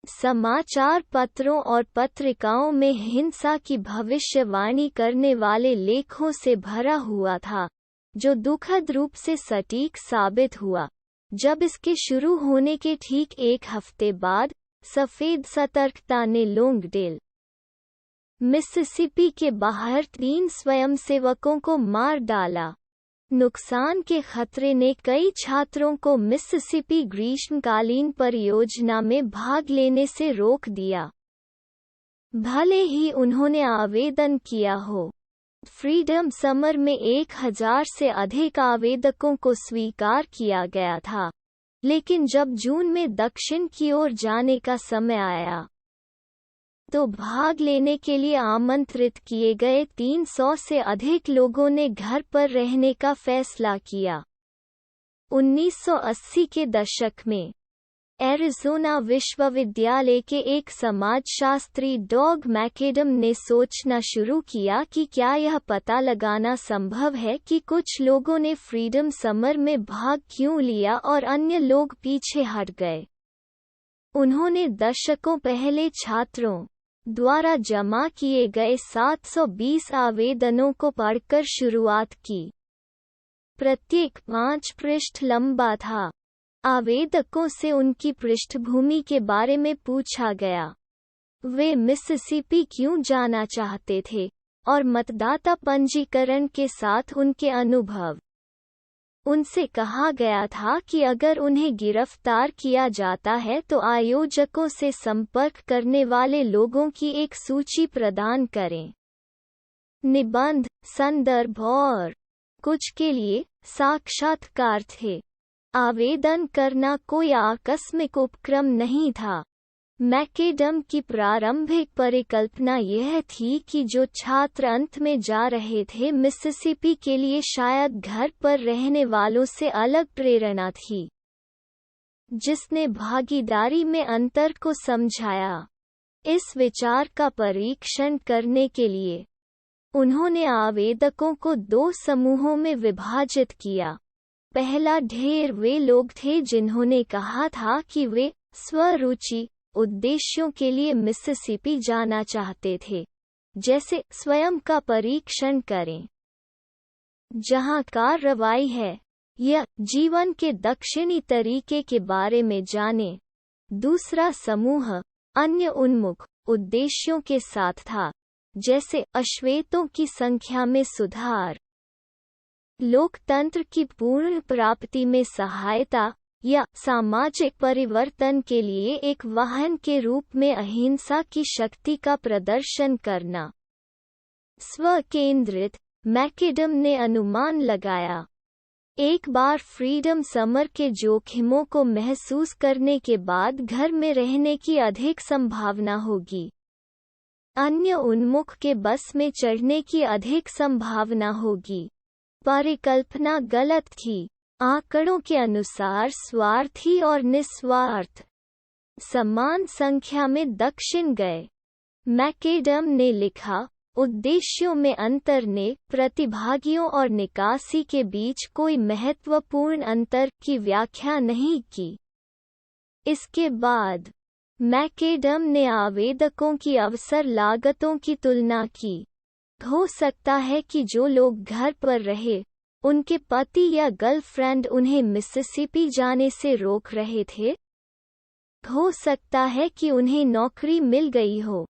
समाचार पत्रों और पत्रिकाओं में हिंसा की भविष्यवाणी करने वाले लेखों से भरा हुआ था, जो दुखद रूप से सटीक साबित हुआ जब इसके शुरू होने के ठीक एक हफ्ते बाद सफेद सतर्कता ने लोंगडेल, मिसिसिपी के बाहर 3 स्वयंसेवकों को मार डाला। नुकसान के खतरे ने कई छात्रों को मिसिसिपी ग्रीष्मकालीन परियोजना में भाग लेने से रोक दिया, भले ही उन्होंने आवेदन किया हो। फ्रीडम समर में 1000 से अधिक आवेदकों को स्वीकार किया गया था, लेकिन जब जून में दक्षिण की ओर जाने का समय आया, तो भाग लेने के लिए आमंत्रित किए गए 300 से अधिक लोगों ने घर पर रहने का फैसला किया। 1980 के दशक में एरिज़ोना विश्वविद्यालय के एक समाजशास्त्री डॉग मैकेडम ने सोचना शुरू किया कि क्या यह पता लगाना संभव है कि कुछ लोगों ने फ्रीडम समर में भाग क्यों लिया और अन्य लोग पीछे हट गए। उन्होंने दशकों पहले छात्रों द्वारा जमा किए गए 720 आवेदनों को पढ़कर शुरुआत की। प्रत्येक 5 पृष्ठ लंबा था। आवेदकों से उनकी पृष्ठभूमि के बारे में पूछा गया, वे मिसिसिपी क्यों जाना चाहते थे, और मतदाता पंजीकरण के साथ उनके अनुभव। उनसे कहा गया था कि अगर उन्हें गिरफ्तार किया जाता है तो आयोजकों से संपर्क करने वाले लोगों की एक सूची प्रदान करें। निबंध, संदर्भ और कुछ के लिए साक्षात्कार थे। आवेदन करना कोई आकस्मिक उपक्रम नहीं था। मैकेडम की प्रारंभिक परिकल्पना यह थी कि जो छात्र अंत में जा रहे थे मिसिसिपी के लिए शायद घर पर रहने वालों से अलग प्रेरणा थी, जिसने भागीदारी में अंतर को समझाया। इस विचार का परीक्षण करने के लिए उन्होंने आवेदकों को 2 समूहों में विभाजित किया। पहला ढेर वे लोग थे जिन्होंने कहा था कि वे स्वरुचि उद्देश्यों के लिए मिसिसिपी जाना चाहते थे, जैसे स्वयं का परीक्षण करें जहां कार्रवाई है, या जीवन के दक्षिणी तरीके के बारे में जानें। दूसरा समूह अन्य उन्मुख उद्देश्यों के साथ था, जैसे अश्वेतों की संख्या में सुधार, लोकतंत्र की पूर्ण प्राप्ति में सहायता, या सामाजिक परिवर्तन के लिए एक वाहन के रूप में अहिंसा की शक्ति का प्रदर्शन करना। स्व-केंद्रित मैकेडम ने अनुमान लगाया, एक बार फ्रीडम समर के जोखिमों को महसूस करने के बाद घर में रहने की अधिक संभावना होगी। अन्य उन्मुख के बस में चढ़ने की अधिक संभावना होगी। परिकल्पना गलत थी। आंकड़ों के अनुसार स्वार्थी और निस्वार्थ समान संख्या में दक्षिण गए। मैकेडम ने लिखा, उद्देश्यों में अंतर ने प्रतिभागियों और निकासी के बीच कोई महत्वपूर्ण अंतर की व्याख्या नहीं की। इसके बाद मैकेडम ने आवेदकों की अवसर लागतों की तुलना की। हो सकता है कि जो लोग घर पर रहे, उनके पति या गर्लफ्रेंड उन्हें मिसिसिपी जाने से रोक रहे थे। हो सकता है कि उन्हें नौकरी मिल गई हो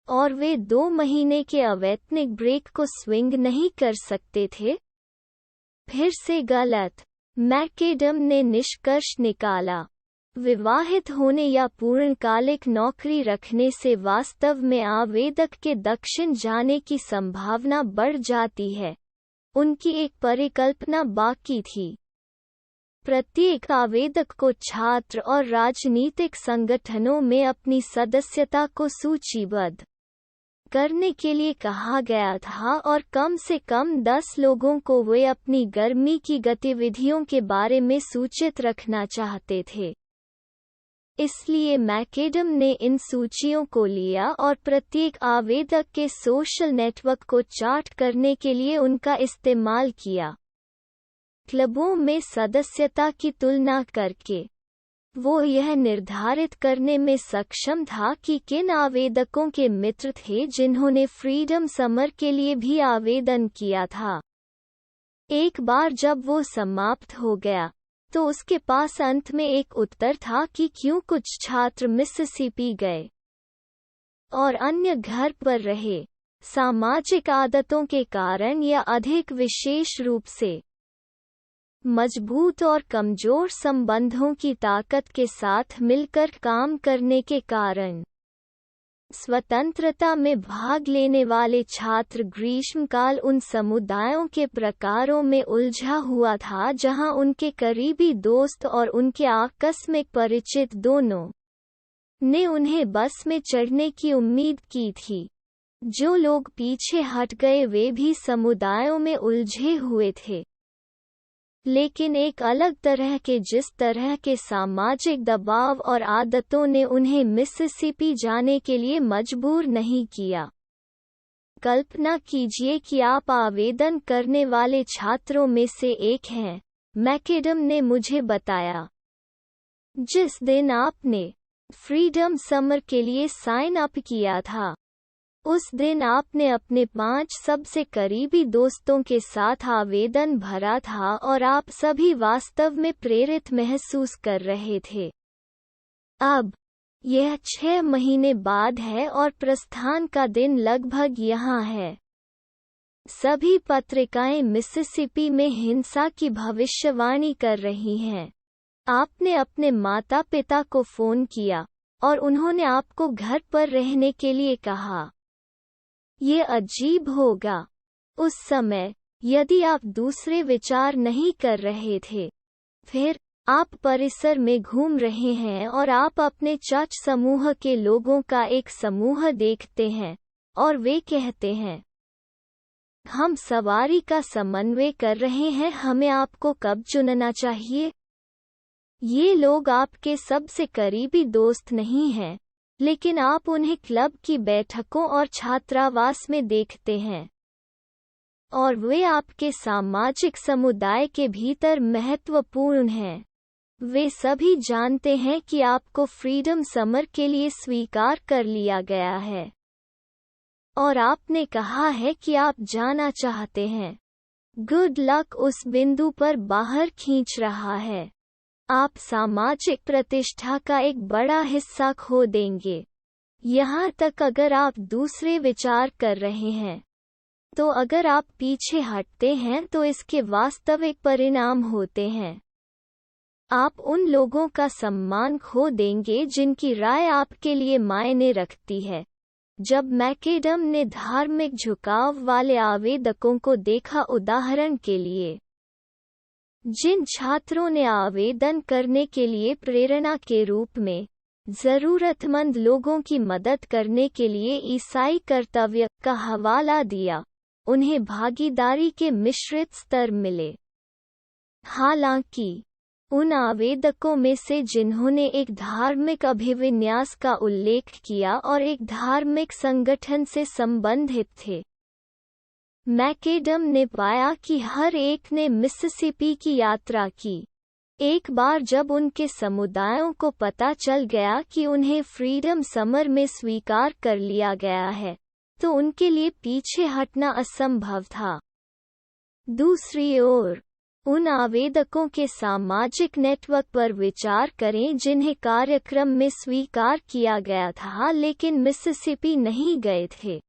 और वे 2 महीने के अवैतनिक ब्रेक को स्विंग नहीं कर सकते थे। फिर से गलत। मैकेडम ने निष्कर्ष निकाला, विवाहित होने या पूर्णकालिक नौकरी रखने से वास्तव में आवेदक के दक्षिण जाने की संभावना बढ़ जाती है। उनकी एक परिकल्पना बाकी थी। प्रत्येक आवेदक को छात्र और राजनीतिक संगठनों में अपनी सदस्यता को सूचीबद्ध करने के लिए कहा गया था और कम से कम 10 लोगों को वे अपनी गर्मी की गतिविधियों के बारे में सूचित रखना चाहते थे। इसलिए मैकेडम ने इन सूचियों को लिया और प्रत्येक आवेदक के सोशल नेटवर्क को चार्ट करने के लिए उनका इस्तेमाल किया। क्लबों में सदस्यता की तुलना करके वो यह निर्धारित करने में सक्षम था कि किन आवेदकों के मित्र थे जिन्होंने फ्रीडम समर के लिए भी आवेदन किया था। एक बार जब वो समाप्त हो गया, तो उसके पास अंत में एक उत्तर था कि क्यों कुछ छात्र मिसिसिपी गए और अन्य घर पर रहे, सामाजिक आदतों के कारण या अधिक विशेष रूप से मजबूत और कमजोर संबंधों की ताकत के साथ मिलकर काम करने के कारण। स्वतंत्रता में भाग लेने वाले छात्र ग्रीष्मकाल उन समुदायों के प्रकारों में उलझा हुआ था जहां उनके करीबी दोस्त और उनके आकस्मिक परिचित दोनों ने उन्हें बस में चढ़ने की उम्मीद की थी। जो लोग पीछे हट गए वे भी समुदायों में उलझे हुए थे, लेकिन एक अलग तरह के, जिस तरह के सामाजिक दबाव और आदतों ने उन्हें मिसिसिपी जाने के लिए मजबूर नहीं किया। कल्पना कीजिए कि आप आवेदन करने वाले छात्रों में से एक हैं, मैकेडम ने मुझे बताया। जिस दिन आपने फ्रीडम समर के लिए साइन अप किया था, उस दिन आपने अपने 5 सबसे करीबी दोस्तों के साथ आवेदन भरा था और आप सभी वास्तव में प्रेरित महसूस कर रहे थे। अब यह 6 महीने बाद है और प्रस्थान का दिन लगभग यहाँ है। सभी पत्रिकाएं मिसिसिपी में हिंसा की भविष्यवाणी कर रही हैं। आपने अपने माता-पिता को फोन किया और उन्होंने आपको घर पर रहने के लिए कहा। ये अजीब होगा उस समय यदि आप दूसरे विचार नहीं कर रहे थे। फिर आप परिसर में घूम रहे हैं और आप अपने चर्च समूह के लोगों का एक समूह देखते हैं और वे कहते हैं, हम सवारी का समन्वय कर रहे हैं, हमें आपको कब चुनना चाहिए। ये लोग आपके सबसे करीबी दोस्त नहीं हैं, लेकिन आप उन्हें क्लब की बैठकों और छात्रावास में देखते हैं, और वे आपके सामाजिक समुदाय के भीतर महत्वपूर्ण हैं। वे सभी जानते हैं कि आपको फ्रीडम समर के लिए स्वीकार कर लिया गया है, और आपने कहा है कि आप जाना चाहते हैं। गुड लक उस बिंदु पर बाहर खींच रहा है। आप सामाजिक प्रतिष्ठा का एक बड़ा हिस्सा खो देंगे। यहाँ तक अगर आप दूसरे विचार कर रहे हैं, तो अगर आप पीछे हटते हैं तो इसके वास्तविक परिणाम होते हैं। आप उन लोगों का सम्मान खो देंगे जिनकी राय आपके लिए मायने रखती है। जब मैकेडम ने धार्मिक झुकाव वाले आवेदकों को देखा, उदाहरण के लिए जिन छात्रों ने आवेदन करने के लिए प्रेरणा के रूप में जरूरतमंद लोगों की मदद करने के लिए ईसाई कर्तव्य का हवाला दिया, उन्हें भागीदारी के मिश्रित स्तर मिले। हालांकि उन आवेदकों में से जिन्होंने एक धार्मिक अभिविन्यास का उल्लेख किया और एक धार्मिक संगठन से संबंधित थे, मैकेडम ने पाया कि हर एक ने मिसिसिपी की यात्रा की। एक बार जब उनके समुदायों को पता चल गया कि उन्हें फ्रीडम समर में स्वीकार कर लिया गया है, तो उनके लिए पीछे हटना असंभव था। दूसरी ओर, उन आवेदकों के सामाजिक नेटवर्क पर विचार करें जिन्हें कार्यक्रम में स्वीकार किया गया था लेकिन मिसिसिपी नहीं गए थे।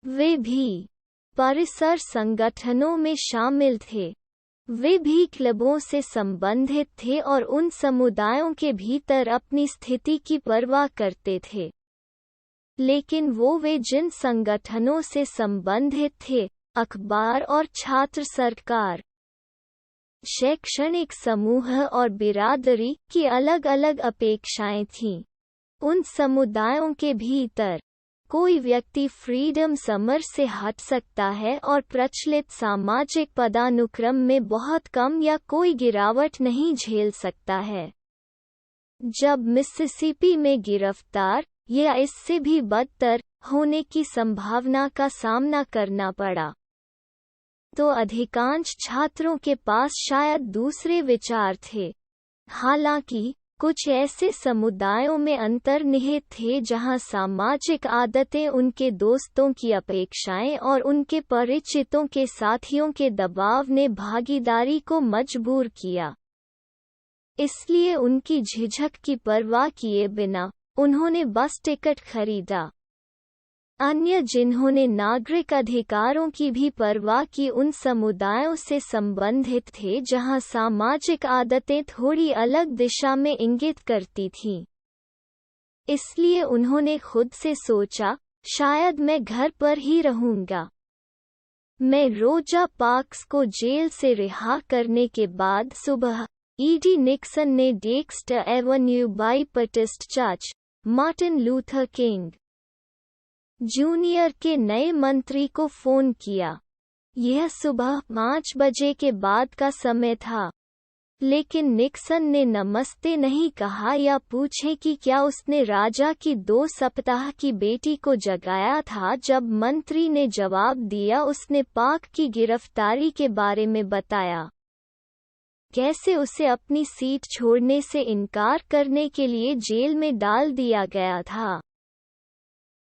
वे भी परिसर संगठनों में शामिल वे भी क्लबों से संबंधित थे और उन समुदायों के भीतर अपनी स्थिति की परवाह करते थे। लेकिन वे जिन संगठनों से संबंधित थे, अखबार और छात्र सरकार, शैक्षणिक समूह और बिरादरी की अलग-अलग अपेक्षाएं थीं। उन समुदायों के भीतर कोई व्यक्ति फ्रीडम समर से हट सकता है और प्रचलित सामाजिक पदानुक्रम में बहुत कम या कोई गिरावट नहीं झेल सकता है। जब मिसिसिपी में गिरफ्तार या इससे भी बदतर होने की संभावना का सामना करना पड़ा, तो अधिकांश छात्रों के पास शायद दूसरे विचार थे। हालांकि कुछ ऐसे समुदायों में अंतर्निहित थे जहां सामाजिक आदतें, उनके दोस्तों की अपेक्षाएं और उनके परिचितों के साथियों के दबाव ने भागीदारी को मजबूर किया। इसलिए उनकी झिझक की परवाह किए बिना उन्होंने बस टिकट खरीदा। अन्य जिन्होंने नागरिक अधिकारों की भी परवाह की उन समुदायों से संबंधित थे जहां सामाजिक आदतें थोड़ी अलग दिशा में इंगित करती थीं। इसलिए उन्होंने खुद से सोचा, शायद मैं घर पर ही रहूंगा। मैं रोजा पार्क्स को जेल से रिहा करने के बाद सुबह ईडी निक्सन ने Dexter Avenue Baptist Church, Martin Luther King Junior के नए मंत्री को फोन किया। यह सुबह 5 बजे के बाद का समय था, लेकिन निक्सन ने नमस्ते नहीं कहा या पूछे कि क्या उसने राजा की 2 सप्ताह की बेटी को जगाया था। जब मंत्री ने जवाब दिया, उसने पार्क की गिरफ्तारी के बारे में बताया, कैसे उसे अपनी सीट छोड़ने से इनकार करने के लिए जेल में डाल दिया गया था,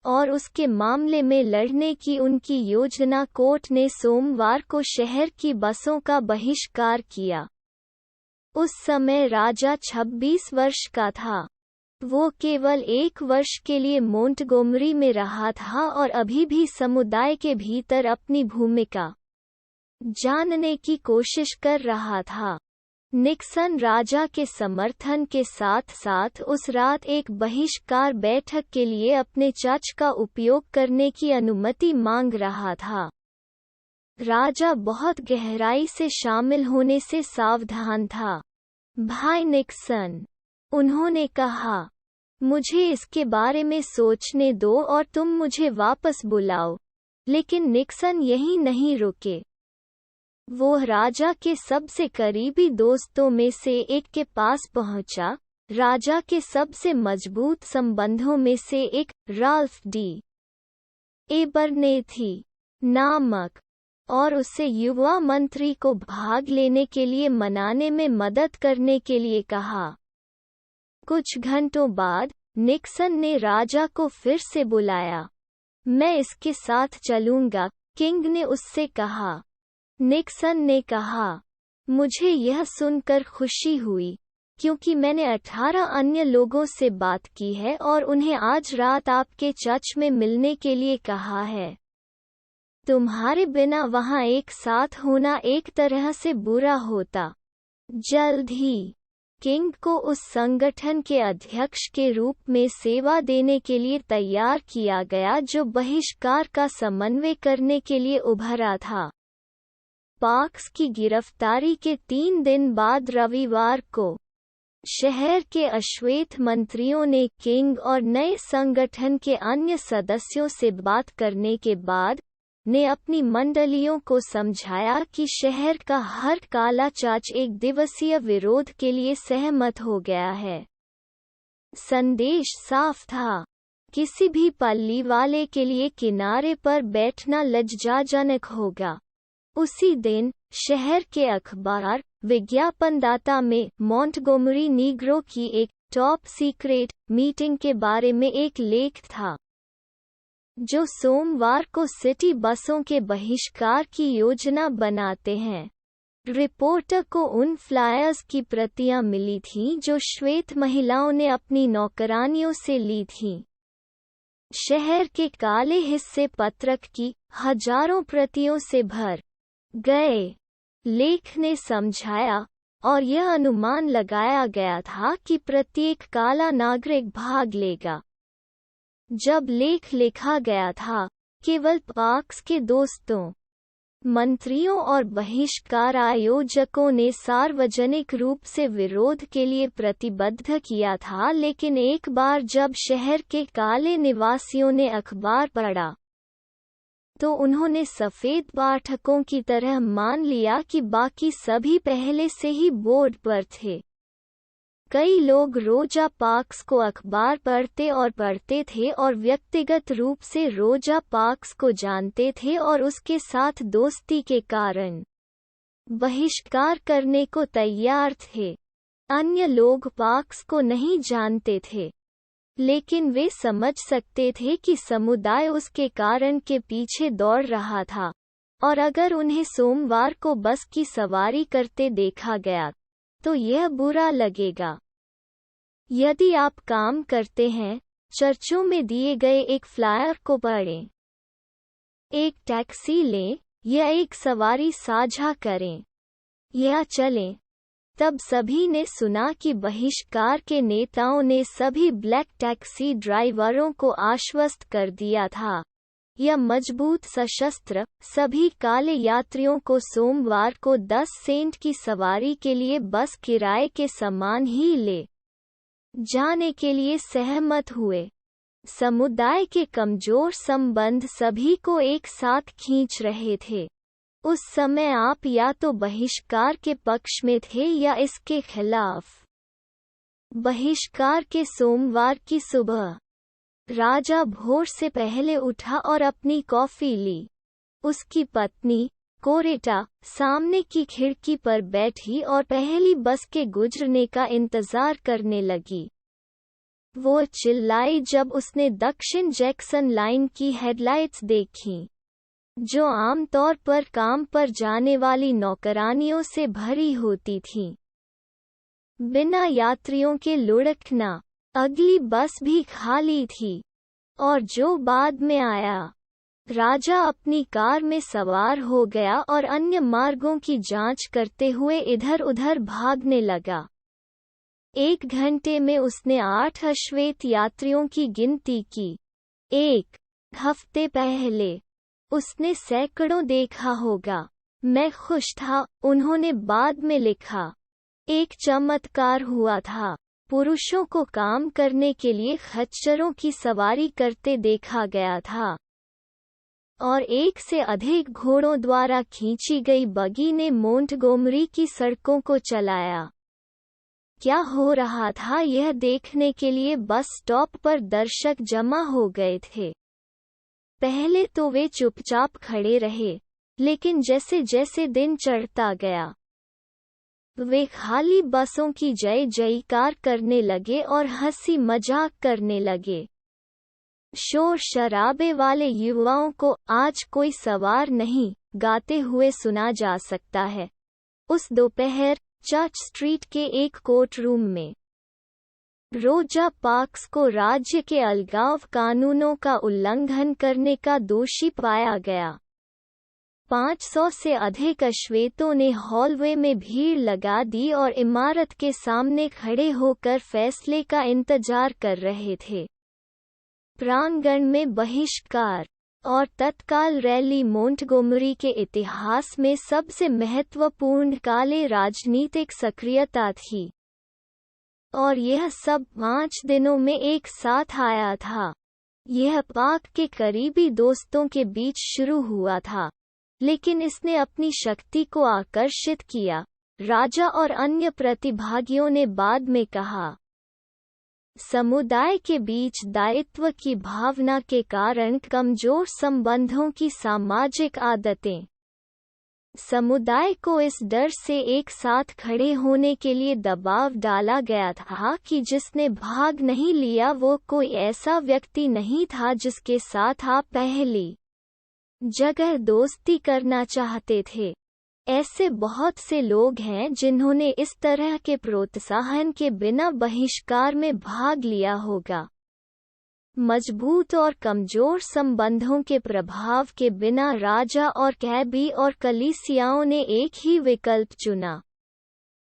और उसके मामले में लड़ने की उनकी योजना। कोर्ट ने सोमवार को शहर की बसों का बहिष्कार किया। उस समय राजा 26 वर्ष का था। वो केवल 1 वर्ष के लिए मोंटगोमरी में रहा था और अभी भी समुदाय के भीतर अपनी भूमिका जानने की कोशिश कर रहा था। निक्सन राजा के समर्थन के साथ साथ उस रात एक बहिष्कार बैठक के लिए अपने चर्च का उपयोग करने की अनुमति मांग रहा था। राजा बहुत गहराई से शामिल होने से सावधान था। भाई निक्सन, उन्होंने कहा, मुझे इसके बारे में सोचने दो और तुम मुझे वापस बुलाओ। लेकिन निक्सन यहीं नहीं रुके। वो राजा के सबसे करीबी दोस्तों में से एक के पास पहुंचा, राजा के सबसे मजबूत संबंधों में से एक राल्फ डी एबरनेथी नामक और उससे युवा मंत्री को भाग लेने के लिए मनाने में मदद करने के लिए कहा। कुछ घंटों बाद निक्सन ने राजा को फिर से बुलाया। मैं इसके साथ चलूंगा, किंग ने उससे कहा। निक्सन ने कहा, मुझे यह सुनकर खुशी हुई, क्योंकि मैंने 18 अन्य लोगों से बात की है और उन्हें आज रात आपके चर्च में मिलने के लिए कहा है। तुम्हारे बिना वहां एक साथ होना एक तरह से बुरा होता। जल्द ही किंग को उस संगठन के अध्यक्ष के रूप में सेवा देने के लिए तैयार किया गया जो बहिष्कार का समन्वय करने के लिए उभरा था। पार्क्स की गिरफ्तारी के 3 दिन बाद रविवार को शहर के अश्वेत मंत्रियों ने किंग और नए संगठन के अन्य सदस्यों से बात करने के बाद ने अपनी मंडलियों को समझाया कि शहर का हर काला चाच एक दिवसीय विरोध के लिए सहमत हो गया है। संदेश साफ था, किसी भी पल्ली वाले के लिए किनारे पर बैठना लज्जाजनक होगा। उसी दिन शहर के अखबार विज्ञापनदाता में मॉन्टगोमरी नीग्रो की एक टॉप सीक्रेट मीटिंग के बारे में एक लेख था, जो सोमवार को सिटी बसों के बहिष्कार की योजना बनाते हैं। रिपोर्टर को उन फ्लायर्स की प्रतियां मिली थीं जो श्वेत महिलाओं ने अपनी नौकरानियों से ली थीं। शहर के काले हिस्से पत्रक की हजारों प्रतियों से भर गए। लेख ने समझाया और यह अनुमान लगाया गया था कि प्रत्येक काला नागरिक भाग लेगा। जब लेख लिखा गया था, केवल पार्क्स के दोस्तों, मंत्रियों और बहिष्कार आयोजकों ने सार्वजनिक रूप से विरोध के लिए प्रतिबद्ध किया था, लेकिन एक बार जब शहर के काले निवासियों ने अखबार पढ़ा तो उन्होंने सफेद पाठकों की तरह मान लिया कि बाकी सभी पहले से ही बोर्ड पर थे। कई लोग रोजा पार्क्स को अखबार पढ़ते थे और व्यक्तिगत रूप से रोजा पार्क्स को जानते थे और उसके साथ दोस्ती के कारण बहिष्कार करने को तैयार थे। अन्य लोग पार्क्स को नहीं जानते थे, लेकिन वे समझ सकते थे कि समुदाय उसके कारण के पीछे दौड़ रहा था, और अगर उन्हें सोमवार को बस की सवारी करते देखा गया तो यह बुरा लगेगा। यदि आप काम करते हैं, चर्चों में दिए गए एक फ्लायर को पढ़ें, एक टैक्सी लें या एक सवारी साझा करें या चलें। तब सभी ने सुना कि बहिष्कार के नेताओं ने सभी ब्लैक टैक्सी ड्राइवरों को आश्वस्त कर दिया था, या मजबूत सशस्त्र सभी काले यात्रियों को सोमवार को 10 सेंट की सवारी के लिए बस किराए के समान ही ले जाने के लिए सहमत हुए। समुदाय के कमजोर संबंध सभी को एक साथ खींच रहे थे। उस समय आप या तो बहिष्कार के पक्ष में थे या इसके खिलाफ। बहिष्कार के सोमवार की सुबह राजा भोर से पहले उठा और अपनी कॉफी ली। उसकी पत्नी कोरेटा सामने की खिड़की पर बैठी और पहली बस के गुजरने का इंतजार करने लगी। वो चिल्लाई जब उसने दक्षिण जैक्सन लाइन की हेडलाइट्स देखीं, जो आमतौर पर काम पर जाने वाली नौकरानियों से भरी होती थीं। बिना यात्रियों के लुढ़कना। अगली बस भी खाली थी, और जो बाद में आया। राजा अपनी कार में सवार हो गया और अन्य मार्गों की जांच करते हुए इधर-उधर भागने लगा। 1 घंटे में उसने 8 अश्वेत यात्रियों की गिनती की। 1 हफ्ते पहले उसने सैकड़ों देखा होगा। मैं खुश था, उन्होंने बाद में लिखा। एक चमत्कार हुआ था। पुरुषों को काम करने के लिए खच्चरों की सवारी करते देखा गया था, और 1 से अधिक घोड़ों द्वारा खींची गई बगी ने मोंटगोमरी की सड़कों को चलाया। क्या हो रहा था यह देखने के लिए बस स्टॉप पर दर्शक जमा हो गए थे। पहले तो वे चुपचाप खड़े रहे, लेकिन जैसे जैसे दिन चढ़ता गया, वे खाली बसों की जय जयकार करने लगे और हंसी मजाक करने लगे। शोर शराबे वाले युवाओं को आज कोई सवार नहीं गाते हुए सुना जा सकता है। उस दोपहर चर्च स्ट्रीट के एक कोर्ट रूम में रोजा पार्क्स को राज्य के अलगाव कानूनों का उल्लंघन करने का दोषी पाया गया। 500 से अधिक अश्वेतों ने हॉलवे में भीड़ लगा दी और इमारत के सामने खड़े होकर फैसले का इंतजार कर रहे थे। प्रांगण में बहिष्कार और तत्काल रैली मोंटगोमरी के इतिहास में सबसे महत्वपूर्ण काले राजनीतिक सक्रियता थी, और यह सब 5 दिनों में एक साथ आया था। यह पाक के करीबी दोस्तों के बीच शुरू हुआ था, लेकिन इसने अपनी शक्ति को आकर्षित किया, राजा और अन्य प्रतिभागियों ने बाद में कहा। समुदाय के बीच दायित्व की भावना के कारण कमजोर संबंधों की सामाजिक आदतें। समुदाय को इस डर से एक साथ खड़े होने के लिए दबाव डाला गया था कि जिसने भाग नहीं लिया वो कोई ऐसा व्यक्ति नहीं था जिसके साथ आप पहली जगह दोस्ती करना चाहते थे। ऐसे बहुत से लोग हैं जिन्होंने इस तरह के प्रोत्साहन के बिना बहिष्कार में भाग लिया होगा। मजबूत और कमजोर संबंधों के प्रभाव के बिना राजा और कैबी और कलीसियाओं ने एक ही विकल्प चुना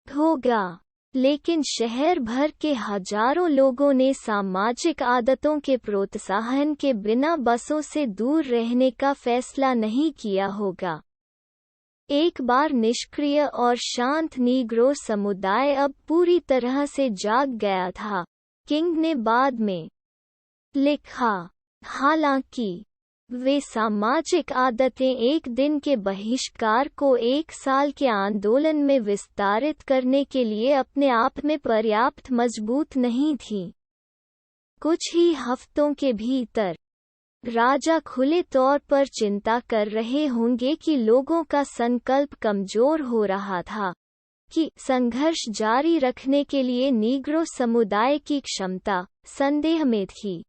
होगा, लेकिन शहर भर के हजारों लोगों ने सामाजिक आदतों के प्रोत्साहन के बिना बसों से दूर रहने का फैसला नहीं किया होगा। एक बार निष्क्रिय और शांत नीग्रो समुदाय अब पूरी तरह से जाग गया था, किंग ने बाद में लिखा। हालांकि वे सामाजिक आदतें एक दिन के बहिष्कार को 1 साल के आंदोलन में विस्तारित करने के लिए अपने आप में पर्याप्त मजबूत नहीं थीं। कुछ ही हफ्तों के भीतर राजा खुले तौर पर चिंता कर रहे होंगे कि लोगों का संकल्प कमजोर हो रहा था, कि संघर्ष जारी रखने के लिए नीग्रो समुदाय की क्षमता संदेह में थी।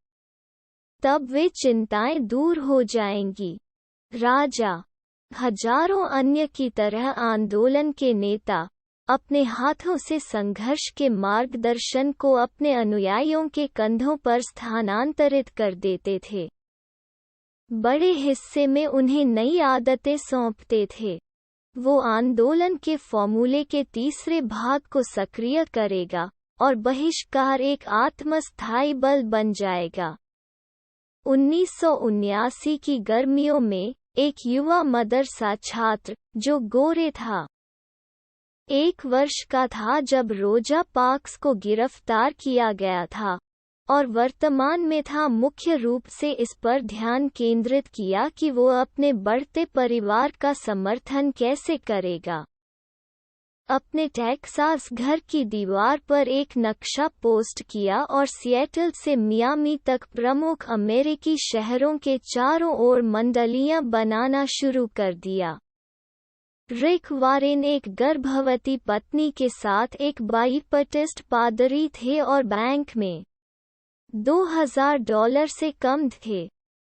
तब वे चिंताएं दूर हो जाएंगी। राजा, हजारों अन्य की तरह आंदोलन के नेता, अपने हाथों से संघर्ष के मार्गदर्शन को अपने अनुयायियों के कंधों पर स्थानांतरित कर देते थे। बड़े हिस्से में उन्हें नई आदतें सौंपते थे। वो आंदोलन के फॉर्मूले के तीसरे भाग को सक्रिय करेगा और बहिष्कार एक आत्मस्थायी बल बन जाएगा। 1979 की गर्मियों में एक युवा मदरसा छात्र, जो गोरे था, 1 वर्ष का था जब रोजा पार्क्स को गिरफ्तार किया गया था, और वर्तमान में था मुख्य रूप से इस पर ध्यान केंद्रित किया कि वो अपने बढ़ते परिवार का समर्थन कैसे करेगा। अपने टेक्सास घर की दीवार पर एक नक्शा पोस्ट किया और सिएटल से मियामी तक प्रमुख अमेरिकी शहरों के चारों ओर मंडलियां बनाना शुरू कर दिया। रिक वारेन एक गर्भवती पत्नी के साथ एक बाइपटिस्ट पादरी थे और बैंक में $2000 से कम थे।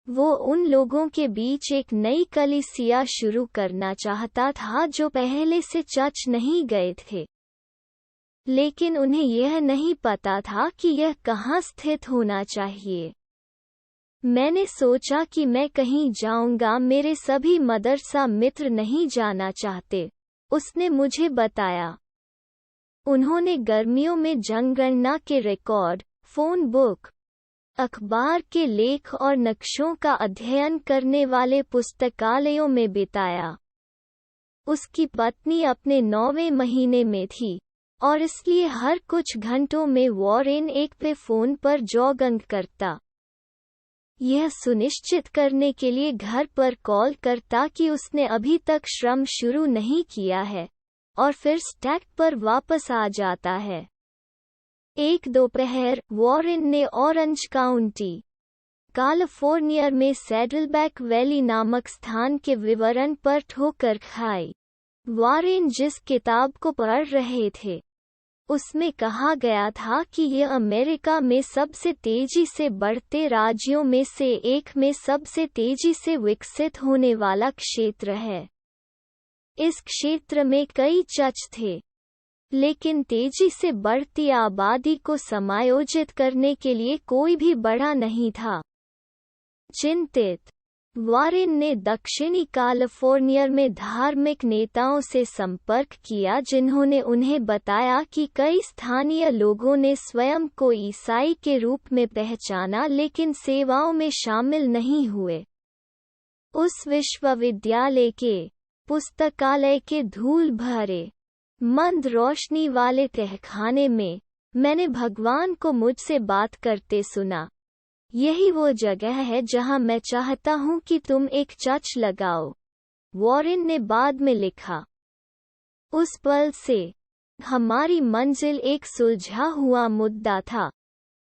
वो उन लोगों के बीच एक नई कलीसिया शुरू करना चाहता था जो पहले से चर्च नहीं गए थे, लेकिन उन्हें यह नहीं पता था कि यह कहाँ स्थित होना चाहिए। मैंने सोचा कि मैं कहीं जाऊंगा, मेरे सभी मदरसा मित्र नहीं जाना चाहते, उसने मुझे बताया। उन्होंने गर्मियों में जनगणना के रिकॉर्ड, फोन बुक, अखबार के लेख और नक्शों का अध्ययन करने वाले पुस्तकालयों में बिताया। उसकी पत्नी अपने 9वें महीने में थी, और इसलिए हर कुछ घंटों में वॉरेन एक पे फोन पर जॉगिंग करता, यह सुनिश्चित करने के लिए घर पर कॉल करता कि उसने अभी तक श्रम शुरू नहीं किया है, और फिर स्टैक पर वापस आ जाता है। एक दोपहर वॉरेन ने ऑरेंज काउंटी, कैलिफोर्निया में सैडलबैक वैली नामक स्थान के विवरण पर ठोकर खाई। वॉरेन जिस किताब को पढ़ रहे थे उसमें कहा गया था कि यह अमेरिका में सबसे तेजी से बढ़ते राज्यों में से एक में सबसे तेजी से विकसित होने वाला क्षेत्र है। इस क्षेत्र में कई चर्च थे, लेकिन तेजी से बढ़ती आबादी को समायोजित करने के लिए कोई भी बड़ा नहीं था। चिंतित, वॉरेन ने दक्षिणी कैलिफोर्निया में धार्मिक नेताओं से संपर्क किया जिन्होंने उन्हें बताया कि कई स्थानीय लोगों ने स्वयं को ईसाई के रूप में पहचाना लेकिन सेवाओं में शामिल नहीं हुए। उस विश्वविद्यालय के पुस्तकालय के धूल भरे मंद रोशनी वाले तहखाने में मैंने भगवान को मुझसे बात करते सुना। यही वो जगह है जहां मैं चाहता हूं कि तुम एक चर्च लगाओ, वॉरेन ने बाद में लिखा। उस पल से हमारी मंजिल एक सुलझा हुआ मुद्दा था।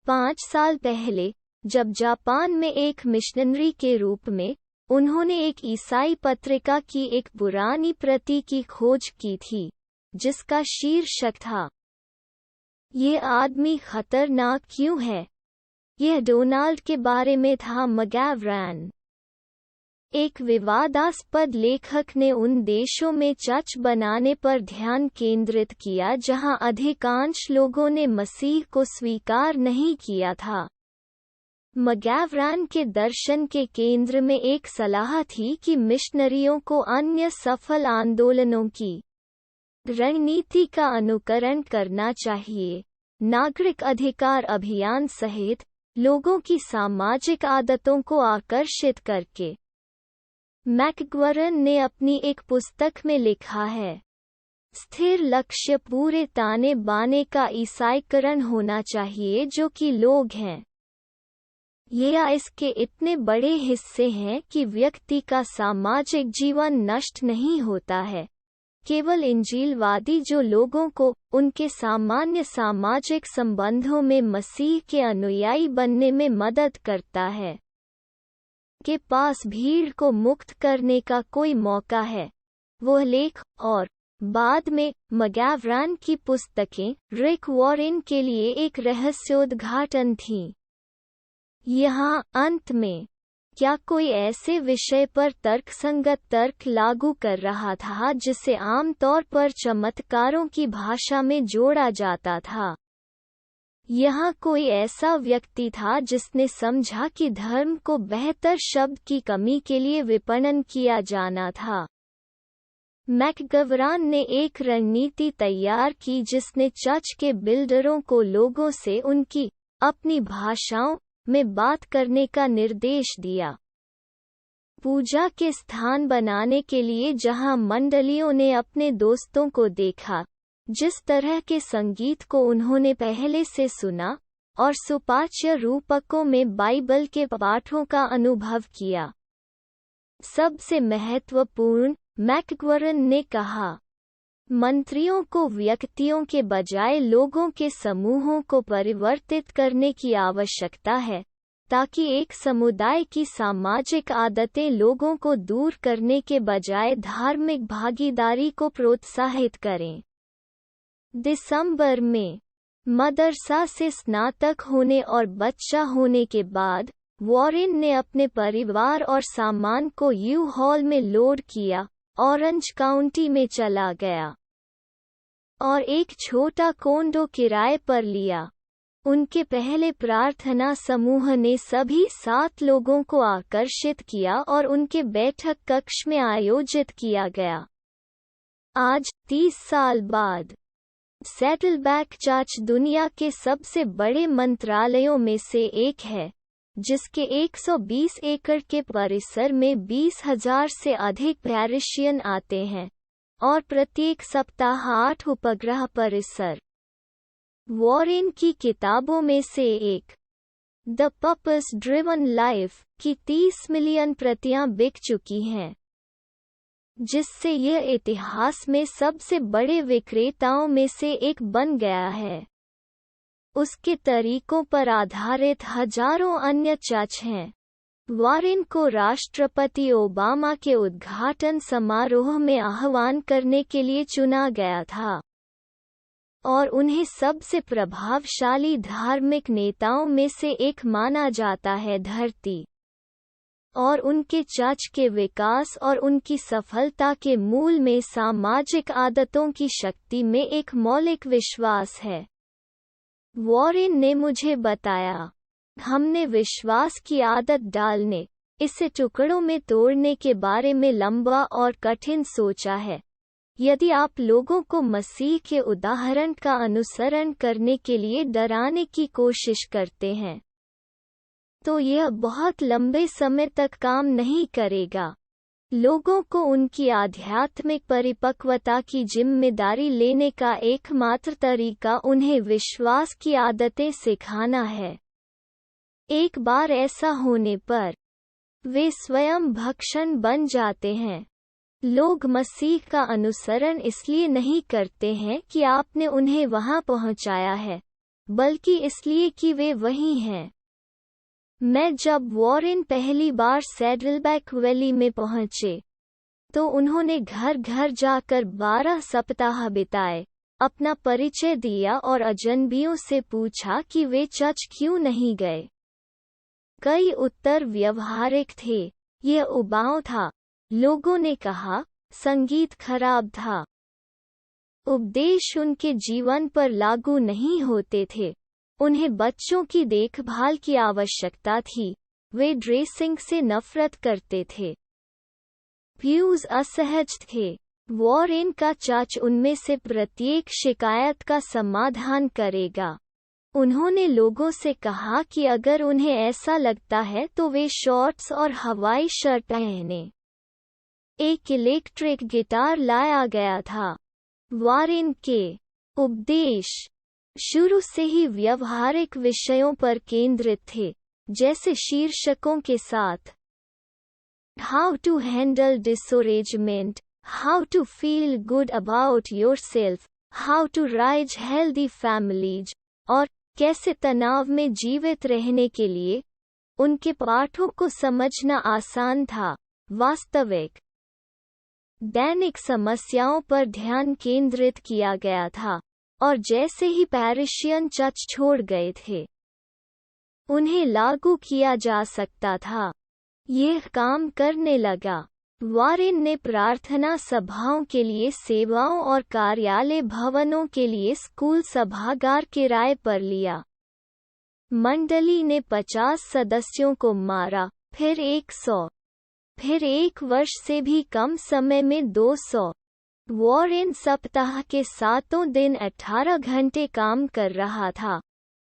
5 साल पहले जब जापान में एक मिशनरी के रूप में उन्होंने एक ईसाई पत्रिका की एक पुरानी प्रति की खोज की थी जिसका शीर्षक था, ये आदमी खतरनाक क्यों है। यह डोनाल्ड के बारे में था। मगैवरैन, एक विवादास्पद लेखक, ने उन देशों में चर्च बनाने पर ध्यान केंद्रित किया जहां अधिकांश लोगों ने मसीह को स्वीकार नहीं किया था। मगैवरैन के दर्शन के केंद्र में एक सलाह थी कि मिशनरियों को अन्य सफल आंदोलनों की रणनीति का अनुकरण करना चाहिए, नागरिक अधिकार अभियान सहित लोगों की सामाजिक आदतों को आकर्षित करके। मैकग्वरन ने अपनी एक पुस्तक में लिखा है, स्थिर लक्ष्य पूरे ताने बाने का ईसाईकरण होना चाहिए जो कि लोग हैं। ये या इसके इतने बड़े हिस्से हैं कि व्यक्ति का सामाजिक जीवन नष्ट नहीं होता है, केवल इंजीलवादी जो लोगों को उनके सामान्य सामाजिक संबंधों में मसीह के अनुयायी बनने में मदद करता है के पास भीड़ को मुक्त करने का कोई मौका है। वह लेख और बाद में मगैवरैन की पुस्तकें रिक वॉरेन के लिए एक रहस्योद्घाटन थीं। यहाँ अंत में क्या कोई ऐसे विषय पर तर्कसंगत तर्क लागू कर रहा था जिसे आमतौर पर चमत्कारों की भाषा में जोड़ा जाता था। यहाँ कोई ऐसा व्यक्ति था जिसने समझा कि धर्म को बेहतर शब्द की कमी के लिए विपणन किया जाना था। मैकगवरान ने एक रणनीति तैयार की जिसने चर्च के बिल्डरों को लोगों से उनकी अपनी भाषाओं में बात करने का निर्देश दिया। पूजा के स्थान बनाने के लिए जहां मंडलियों ने अपने दोस्तों को देखा, जिस तरह के संगीत को उन्होंने पहले से सुना, और सुपाच्य रूपकों में बाइबल के पाठों का अनुभव किया। सबसे महत्वपूर्ण, मैकग्वरन ने कहा, मंत्रियों को व्यक्तियों के बजाय लोगों के समूहों को परिवर्तित करने की आवश्यकता है, ताकि एक समुदाय की सामाजिक आदतें लोगों को दूर करने के बजाय धार्मिक भागीदारी को प्रोत्साहित करें। दिसंबर में मदरसा से स्नातक होने और बच्चा होने के बाद वॉरेन ने अपने परिवार और सामान को यू हॉल में लोड किया, ऑरेंज काउंटी में चला गया और एक छोटा कोंडो किराए पर लिया। उनके पहले प्रार्थना समूह ने सभी 7 लोगों को आकर्षित किया और उनके बैठक कक्ष में आयोजित किया गया। आज 30 साल बाद सैडलबैक चर्च दुनिया के सबसे बड़े मंत्रालयों में से एक है, जिसके 120 एकड़ के परिसर में 20,000 से अधिक पैरिशियन आते हैं और प्रत्येक सप्ताह 8 उपग्रह परिसर। वॉरेन की किताबों में से एक, द पर्पस ड्रिवन लाइफ, की 30 मिलियन प्रतियां बिक चुकी हैं, जिससे यह इतिहास में सबसे बड़े विक्रेताओं में से एक बन गया है। उसके तरीकों पर आधारित हजारों अन्य चर्च हैं। वॉरेन को राष्ट्रपति ओबामा के उद्घाटन समारोह में आह्वान करने के लिए चुना गया था और उन्हें सबसे प्रभावशाली धार्मिक नेताओं में से एक माना जाता है। धरती और उनके चर्च के विकास और उनकी सफलता के मूल में सामाजिक आदतों की शक्ति में एक मौलिक विश्वास है। वॉरेन ने मुझे बताया, हमने विश्वास की आदत डालने, इसे टुकड़ों में तोड़ने के बारे में लंबा और कठिन सोचा है। यदि आप लोगों को मसीह के उदाहरण का अनुसरण करने के लिए डराने की कोशिश करते हैं, तो यह बहुत लंबे समय तक काम नहीं करेगा। लोगों को उनकी आध्यात्मिक परिपक्वता की जिम्मेदारी लेने का एकमात्र तरीका उन्हें विश्वास की आदतें सिखाना है। एक बार ऐसा होने पर वे स्वयं भक्षण बन जाते हैं। लोग मसीह का अनुसरण इसलिए नहीं करते हैं कि आपने उन्हें वहां पहुंचाया है, बल्कि इसलिए कि वे वही हैं। जब वॉरेन पहली बार सैडलबैक वैली में पहुंचे, तो उन्होंने घर घर जाकर 12 सप्ताह बिताए, अपना परिचय दिया और अजनबियों से पूछा कि वे चर्च क्यों नहीं गए। कई उत्तर व्यवहारिक थे। यह उबाऊ था। लोगों ने कहा, संगीत खराब था। उपदेश उनके जीवन पर लागू नहीं होते थे। उन्हें बच्चों की देखभाल की आवश्यकता थी। वे ड्रेसिंग से नफरत करते थे। प्यूज असहज थे। वॉरेन का चर्च उनमें से प्रत्येक शिकायत का समाधान करेगा। उन्होंने लोगों से कहा कि अगर उन्हें ऐसा लगता है तो वे शॉर्ट्स और हवाई शर्ट पहने। एक इलेक्ट्रिक गिटार लाया गया था। वॉरेन के उपदेश शुरू से ही व्यवहारिक विषयों पर केंद्रित थे, जैसे शीर्षकों के साथ how to handle discouragement, how to feel good about yourself, how to raise healthy families और कैसे तनाव में जीवित रहने के लिए। उनके पाठों को समझना आसान था, वास्तविक दैनिक समस्याओं पर ध्यान केंद्रित किया गया था, और जैसे ही पैरिशियन चर्च छोड़ गए थे, उन्हें लागू किया जा सकता था। यह काम करने लगा। वॉरेन ने प्रार्थना सभाओं के लिए सेवाओं और कार्यालय भवनों के लिए स्कूल सभागार किराए पर लिया। मंडली ने 50 सदस्यों को मारा, फिर 100, फिर एक वर्ष से भी कम समय में 200। वॉरेन सप्ताह के 7 दिन 18 घंटे काम कर रहा था।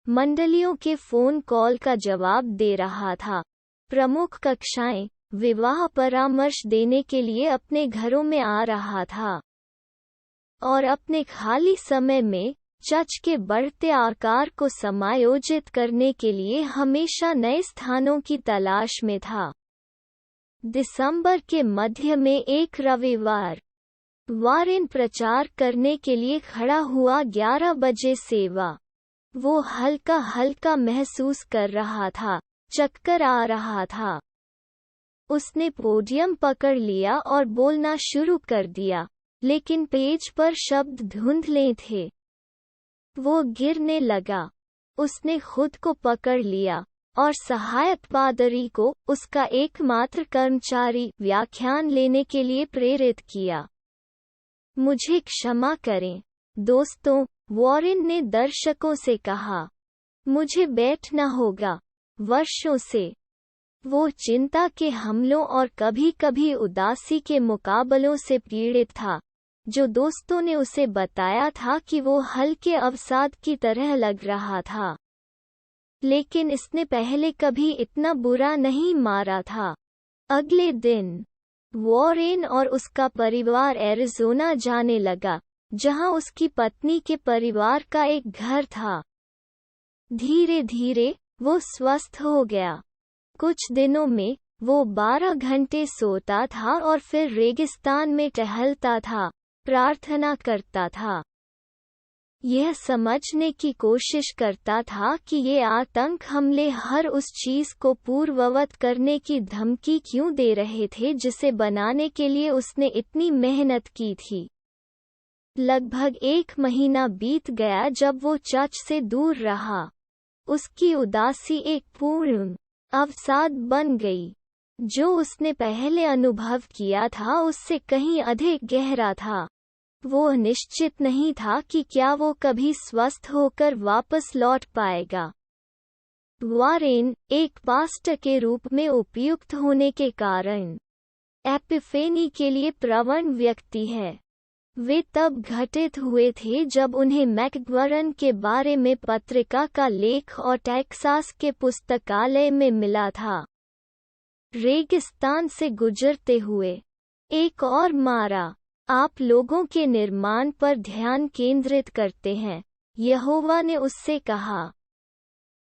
मंडलियों के फोन कॉल का जवाब दे रहा था। प्रमुख कक्षाएं, विवाह परामर्श देने के लिए अपने घरों में आ रहा था, और अपने खाली समय में चर्च के बढ़ते आकार को समायोजित करने के लिए हमेशा नए स्थानों की तलाश में था। दिसंबर के मध्य में एक रविवार, वॉरेन प्रचार करने के लिए खड़ा हुआ। 11 बजे सेवा। वो हल्का हल्का महसूस कर रहा था, चक्कर आ रहा था। उसने पोडियम पकड़ लिया और बोलना शुरू कर दिया, लेकिन पेज पर शब्द धुंधले थे। वो गिरने लगा। उसने खुद को पकड़ लिया और सहायक पादरी को, उसका एकमात्र कर्मचारी, व्याख्यान लेने के लिए प्रेरित किया। मुझे क्षमा करें, दोस्तों, वॉरेन ने दर्शकों से कहा। मुझे बैठना होगा। वर्षों से वो चिंता के हमलों और कभी-कभी उदासी के मुकाबलों से पीड़ित था, जो दोस्तों ने उसे बताया था कि वो हल्के अवसाद की तरह लग रहा था। लेकिन इसने पहले कभी इतना बुरा नहीं मारा था। अगले दिन वॉरेन और उसका परिवार एरिज़ोना जाने लगा, जहां उसकी पत्नी के परिवार का एक घर था। धीरे धीरे वो स्वस्थ हो गया। कुछ दिनों में वो 12 घंटे सोता था और फिर रेगिस्तान में टहलता था, प्रार्थना करता था। यह समझने की कोशिश करता था कि ये आतंक हमले हर उस चीज़ को पूर्ववत करने की धमकी क्यों दे रहे थे जिसे बनाने के लिए उसने इतनी मेहनत की थी। लगभग 1 महीना बीत गया जब वो चर्च से दूर रहा। उसकी उदासी एक पूर्ण अवसाद बन गई। जो उसने पहले अनुभव किया था उससे कहीं अधिक गहरा था। वो निश्चित नहीं था कि क्या वो कभी स्वस्थ होकर वापस लौट पाएगा। वॉरेन एक पास्टर के रूप में उपयुक्त होने के कारण एपिफेनी के लिए प्रवण व्यक्ति है। वे तब घटित हुए थे जब उन्हें मैकगवर्न के बारे में पत्रिका का लेख और टेक्सास के पुस्तकालय में मिला था। रेगिस्तान से गुजरते हुए एक और मारा। आप लोगों के निर्माण पर ध्यान केंद्रित करते हैं, यहोवा ने उससे कहा,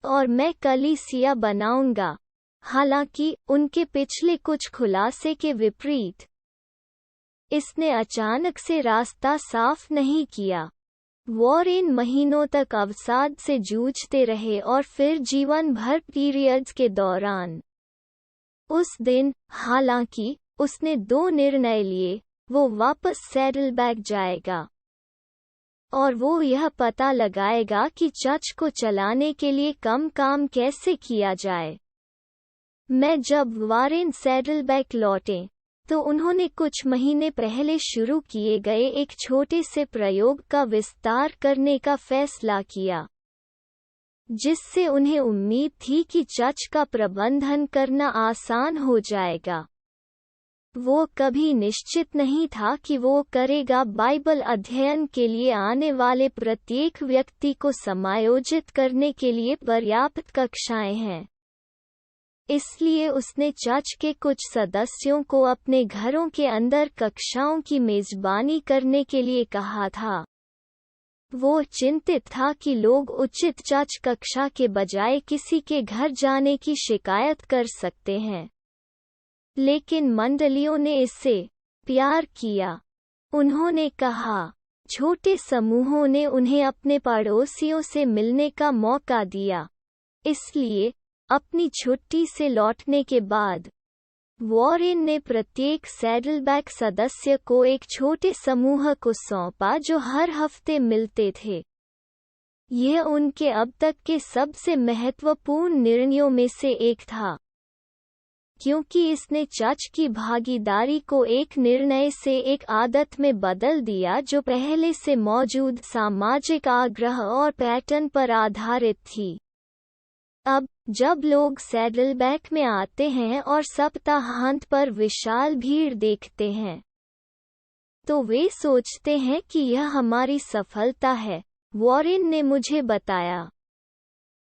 और मैं कलीसिया बनाऊंगा। हालांकि उनके पिछले कुछ खुलासे के विपरीत इसने अचानक से रास्ता साफ नहीं किया। वॉरेन महीनों तक अवसाद से जूझते रहे और फिर जीवन भर पीरियड्स के दौरान उस दिन, हालांकि उसने 2 निर्णय लिए। वो वापस सैडलबैक जाएगा और वो यह पता लगाएगा कि चर्च को चलाने के लिए कम काम कैसे किया जाए। जब वॉरेन सैडलबैक लौटे तो उन्होंने कुछ महीने पहले शुरू किए गए एक छोटे से प्रयोग का विस्तार करने का फैसला किया, जिससे उन्हें उम्मीद थी कि चर्च का प्रबंधन करना आसान हो जाएगा। वो कभी निश्चित नहीं था कि वो करेगा। बाइबल अध्ययन के लिए आने वाले प्रत्येक व्यक्ति को समायोजित करने के लिए पर्याप्त कक्षाएं हैं। इसलिए उसने चर्च के कुछ सदस्यों को अपने घरों के अंदर कक्षाओं की मेजबानी करने के लिए कहा था। वो चिंतित था कि लोग उचित चर्च कक्षा के बजाय किसी के घर जाने की शिकायत कर सकते हैं, लेकिन मंडलियों ने इससे प्यार किया। उन्होंने कहा, छोटे समूहों ने उन्हें अपने पड़ोसियों से मिलने का मौका दिया। इसलिए अपनी छुट्टी से लौटने के बाद वॉरेन ने प्रत्येक सैडलबैक सदस्य को एक छोटे समूह को सौंपा जो हर हफ्ते मिलते थे। यह उनके अब तक के सबसे महत्वपूर्ण निर्णयों में से एक था, क्योंकि इसने चर्च की भागीदारी को एक निर्णय से एक आदत में बदल दिया जो पहले से मौजूद सामाजिक आग्रह और पैटर्न पर आधारित थी। अब जब लोग सैडलबैक में आते हैं और सप्ताहांत पर विशाल भीड़ देखते हैं, तो वे सोचते हैं कि यह हमारी सफलता है, वॉरेन ने मुझे बताया।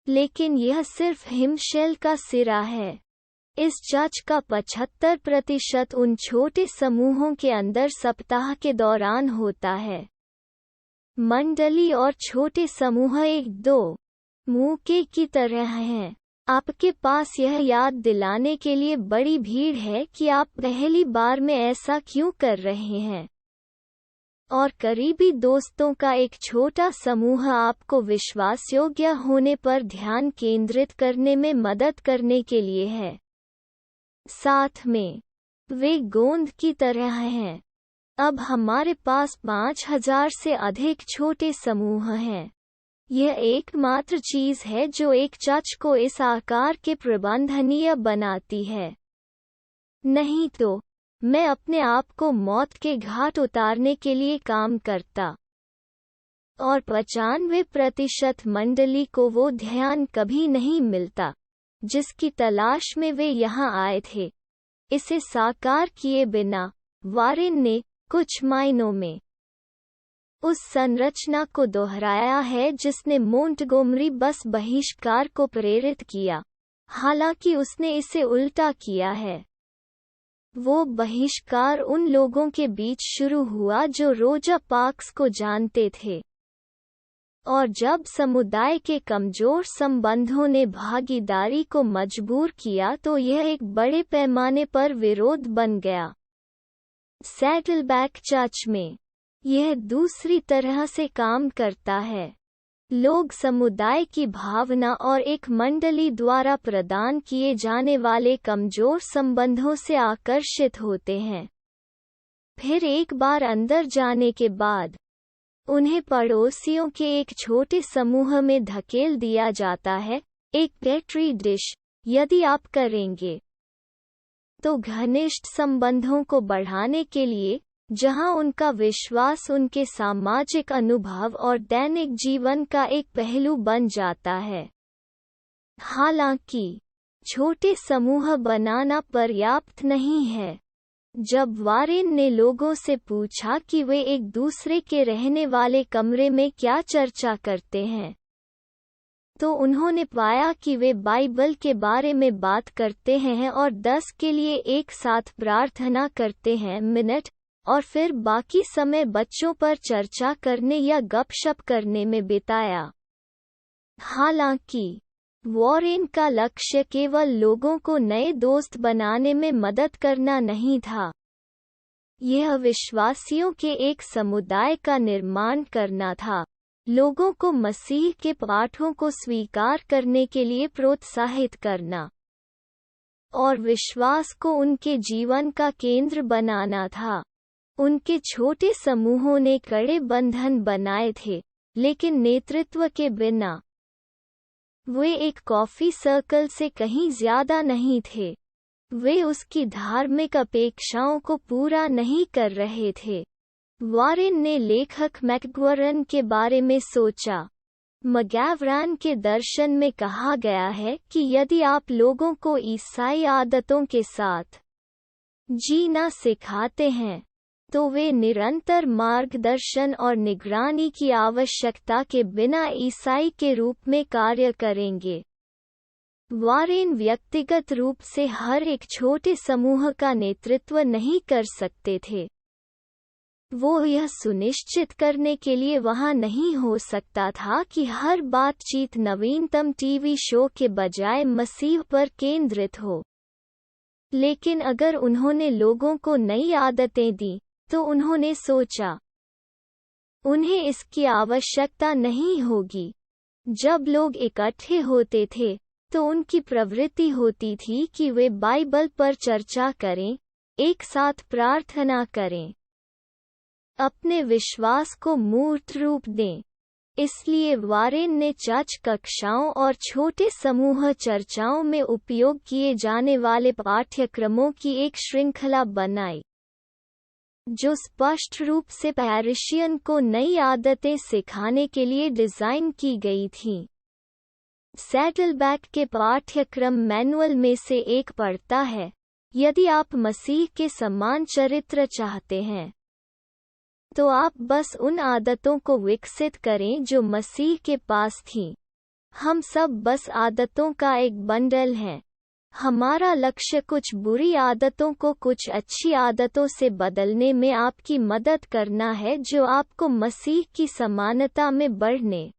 लेकिन यह सिर्फ हिमशैल का सिरा है। इस चर्च का 75% उन छोटे समूहों के अंदर सप्ताह के दौरान होता है। मंडली और छोटे समूह एक दो मुक्के की तरह हैं। आपके पास यह याद दिलाने के लिए बड़ी भीड़ है कि आप पहली बार में ऐसा क्यों कर रहे हैं, और करीबी दोस्तों का एक छोटा समूह आपको विश्वासयोग्य होने पर ध्यान केंद्रित करने में मदद करने के लिए है। साथ में वे गोंद की तरह हैं। अब हमारे पास 5000 से अधिक छोटे समूह हैं। यह एकमात्र चीज है जो एक चर्च को इस आकार के प्रबंधनीय बनाती है। नहीं तो मैं अपने आप को मौत के घाट उतारने के लिए काम करता। और 95% मंडली को वो ध्यान कभी नहीं मिलता जिसकी तलाश में वे यहाँ आए थे। इसे साकार किए बिना वॉरेन ने कुछ मायनों में उस संरचना को दोहराया है जिसने मोंटगोमरी बस बहिष्कार को प्रेरित किया, हालांकि उसने इसे उल्टा किया है। वो बहिष्कार उन लोगों के बीच शुरू हुआ जो रोजा पार्क्स को जानते थे, और जब समुदाय के कमजोर संबंधों ने भागीदारी को मजबूर किया तो यह एक बड़े पैमाने पर विरोध बन गया। सैडलबैक चर्च में यह दूसरी तरह से काम करता है। लोग समुदाय की भावना और एक मंडली द्वारा प्रदान किए जाने वाले कमजोर संबंधों से आकर्षित होते हैं। फिर एक बार अंदर जाने के बाद उन्हें पड़ोसियों के एक छोटे समूह में धकेल दिया जाता है, एक पेट्री डिश। यदि आप करेंगे तो घनिष्ठ संबंधों को बढ़ाने के लिए, जहां उनका विश्वास उनके सामाजिक अनुभव और दैनिक जीवन का एक पहलू बन जाता है। हालांकि छोटे समूह बनाना पर्याप्त नहीं है। जब वारेन ने लोगों से पूछा कि वे एक दूसरे के रहने वाले कमरे में क्या चर्चा करते हैं, तो उन्होंने पाया कि वे बाइबल के बारे में बात करते हैं और 10 के लिए एक साथ प्रार्थना करते हैं मिनट, और फिर बाकी समय बच्चों पर चर्चा करने या गपशप करने में बिताया। हालांकि वॉरेन का लक्ष्य केवल लोगों को नए दोस्त बनाने में मदद करना नहीं था। यह विश्वासियों के एक समुदाय का निर्माण करना था, लोगों को मसीह के पाठों को स्वीकार करने के लिए प्रोत्साहित करना और विश्वास को उनके जीवन का केंद्र बनाना था। उनके छोटे समूहों ने कड़े बंधन बनाए थे, लेकिन नेतृत्व के बिना वे एक कॉफी सर्कल से कहीं ज्यादा नहीं थे। वे उसकी धार्मिक अपेक्षाओं को पूरा नहीं कर रहे थे। वारेन ने लेखक मैकग्वरन के बारे में सोचा। मगैवरान के दर्शन में कहा गया है कि यदि आप लोगों को ईसाई आदतों के साथ जीना सिखाते हैं, तो वे निरंतर मार्गदर्शन और निगरानी की आवश्यकता के बिना ईसाई के रूप में कार्य करेंगे। वारेन व्यक्तिगत रूप से हर एक छोटे समूह का नेतृत्व नहीं कर सकते थे। वो यह सुनिश्चित करने के लिए वहां नहीं हो सकता था कि हर बातचीत नवीनतम टीवी शो के बजाय मसीह पर केंद्रित हो। लेकिन अगर उन्होंने लोगों को नई आदतें दी, तो उन्होंने सोचा उन्हें इसकी आवश्यकता नहीं होगी। जब लोग इकट्ठे होते थे, तो उनकी प्रवृत्ति होती थी कि वे बाइबल पर चर्चा करें, एक साथ प्रार्थना करें, अपने विश्वास को मूर्त रूप दें। इसलिए वारेन ने चर्च कक्षाओं और छोटे समूह चर्चाओं में उपयोग किए जाने वाले पाठ्यक्रमों की एक श्रृंखला बनाई, जो स्पष्ट रूप से पैरिशियन को नई आदतें सिखाने के लिए डिजाइन की गई थीं। सैडलबैक के पाठ्यक्रम मैनुअल में से एक पढ़ता है, यदि आप मसीह के समान चरित्र चाहते हैं, तो आप बस उन आदतों को विकसित करें जो मसीह के पास थीं। हम सब बस आदतों का एक बंडल हैं। हमारा लक्ष्य कुछ बुरी आदतों को कुछ अच्छी आदतों से बदलने में आपकी मदद करना है, जो आपको मसीह की समानता में बढ़ने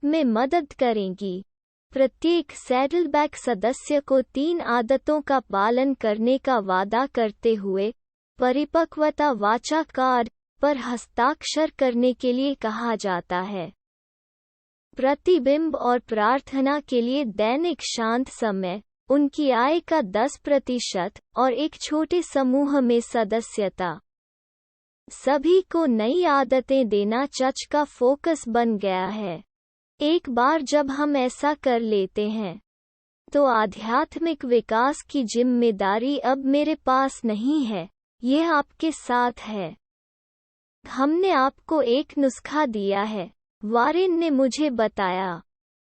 में मदद करेंगी। प्रत्येक सैडलबैक सदस्य को 3 आदतों का पालन करने का वादा करते हुए परिपक्वता वाचा कार्ड पर हस्ताक्षर करने के लिए कहा जाता है। प्रतिबिंब और प्रार्थना के लिए दैनिक शांत समय, उनकी आय का 10% और एक छोटे समूह में सदस्यता। सभी को नई आदतें देना चर्च का फोकस बन गया है। एक बार जब हम ऐसा कर लेते हैं, तो आध्यात्मिक विकास की जिम्मेदारी अब मेरे पास नहीं है, यह आपके साथ है। हमने आपको एक नुस्खा दिया है, वारेन ने मुझे बताया।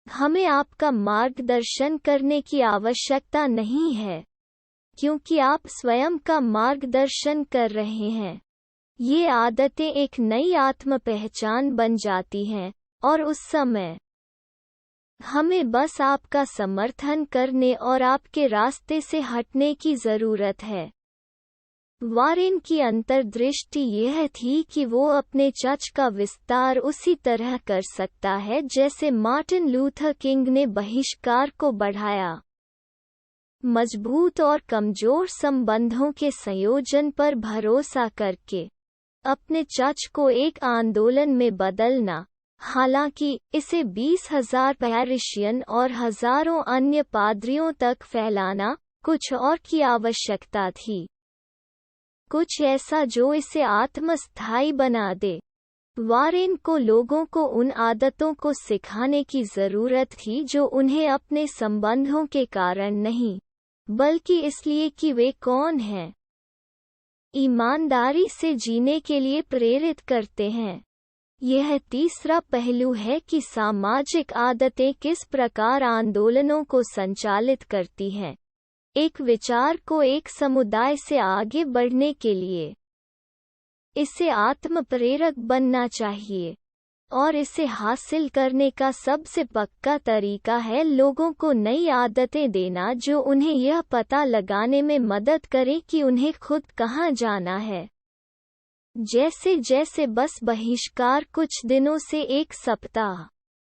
हमें आपका मार्गदर्शन करने की आवश्यकता नहीं है, क्योंकि आप स्वयं का मार्गदर्शन कर रहे हैं। ये आदतें एक नई आत्म पहचान बन जाती हैं, और उस समय हमें बस आपका समर्थन करने और आपके रास्ते से हटने की ज़रूरत है। वारेन की अंतर्दृष्टि यह थी कि वो अपने चर्च का विस्तार उसी तरह कर सकता है जैसे मार्टिन लूथर किंग ने बहिष्कार को बढ़ाया। मजबूत और कमजोर संबंधों के संयोजन पर भरोसा करके। अपने चर्च को एक आंदोलन में बदलना। हालांकि इसे 20,000 पैरिशियन और हजारों अन्य पादरियों तक फैलाना कुछ और की आवश्यकता थी, कुछ ऐसा जो इसे आत्मस्थायी बना दे। वारेन को लोगों को उन आदतों को सिखाने की जरूरत थी जो उन्हें अपने संबंधों के कारण नहीं, बल्कि इसलिए कि वे कौन हैं, ईमानदारी से जीने के लिए प्रेरित करते हैं। यह तीसरा पहलू है कि सामाजिक आदतें किस प्रकार आंदोलनों को संचालित करती हैं, एक विचार को एक समुदाय से आगे बढ़ने के लिए। इसे आत्म प्रेरक बनना चाहिए, और इसे हासिल करने का सबसे पक्का तरीका है लोगों को नई आदतें देना जो उन्हें यह पता लगाने में मदद करें कि उन्हें खुद कहाँ जाना है। जैसे जैसे बस बहिष्कार कुछ दिनों से एक सप्ताह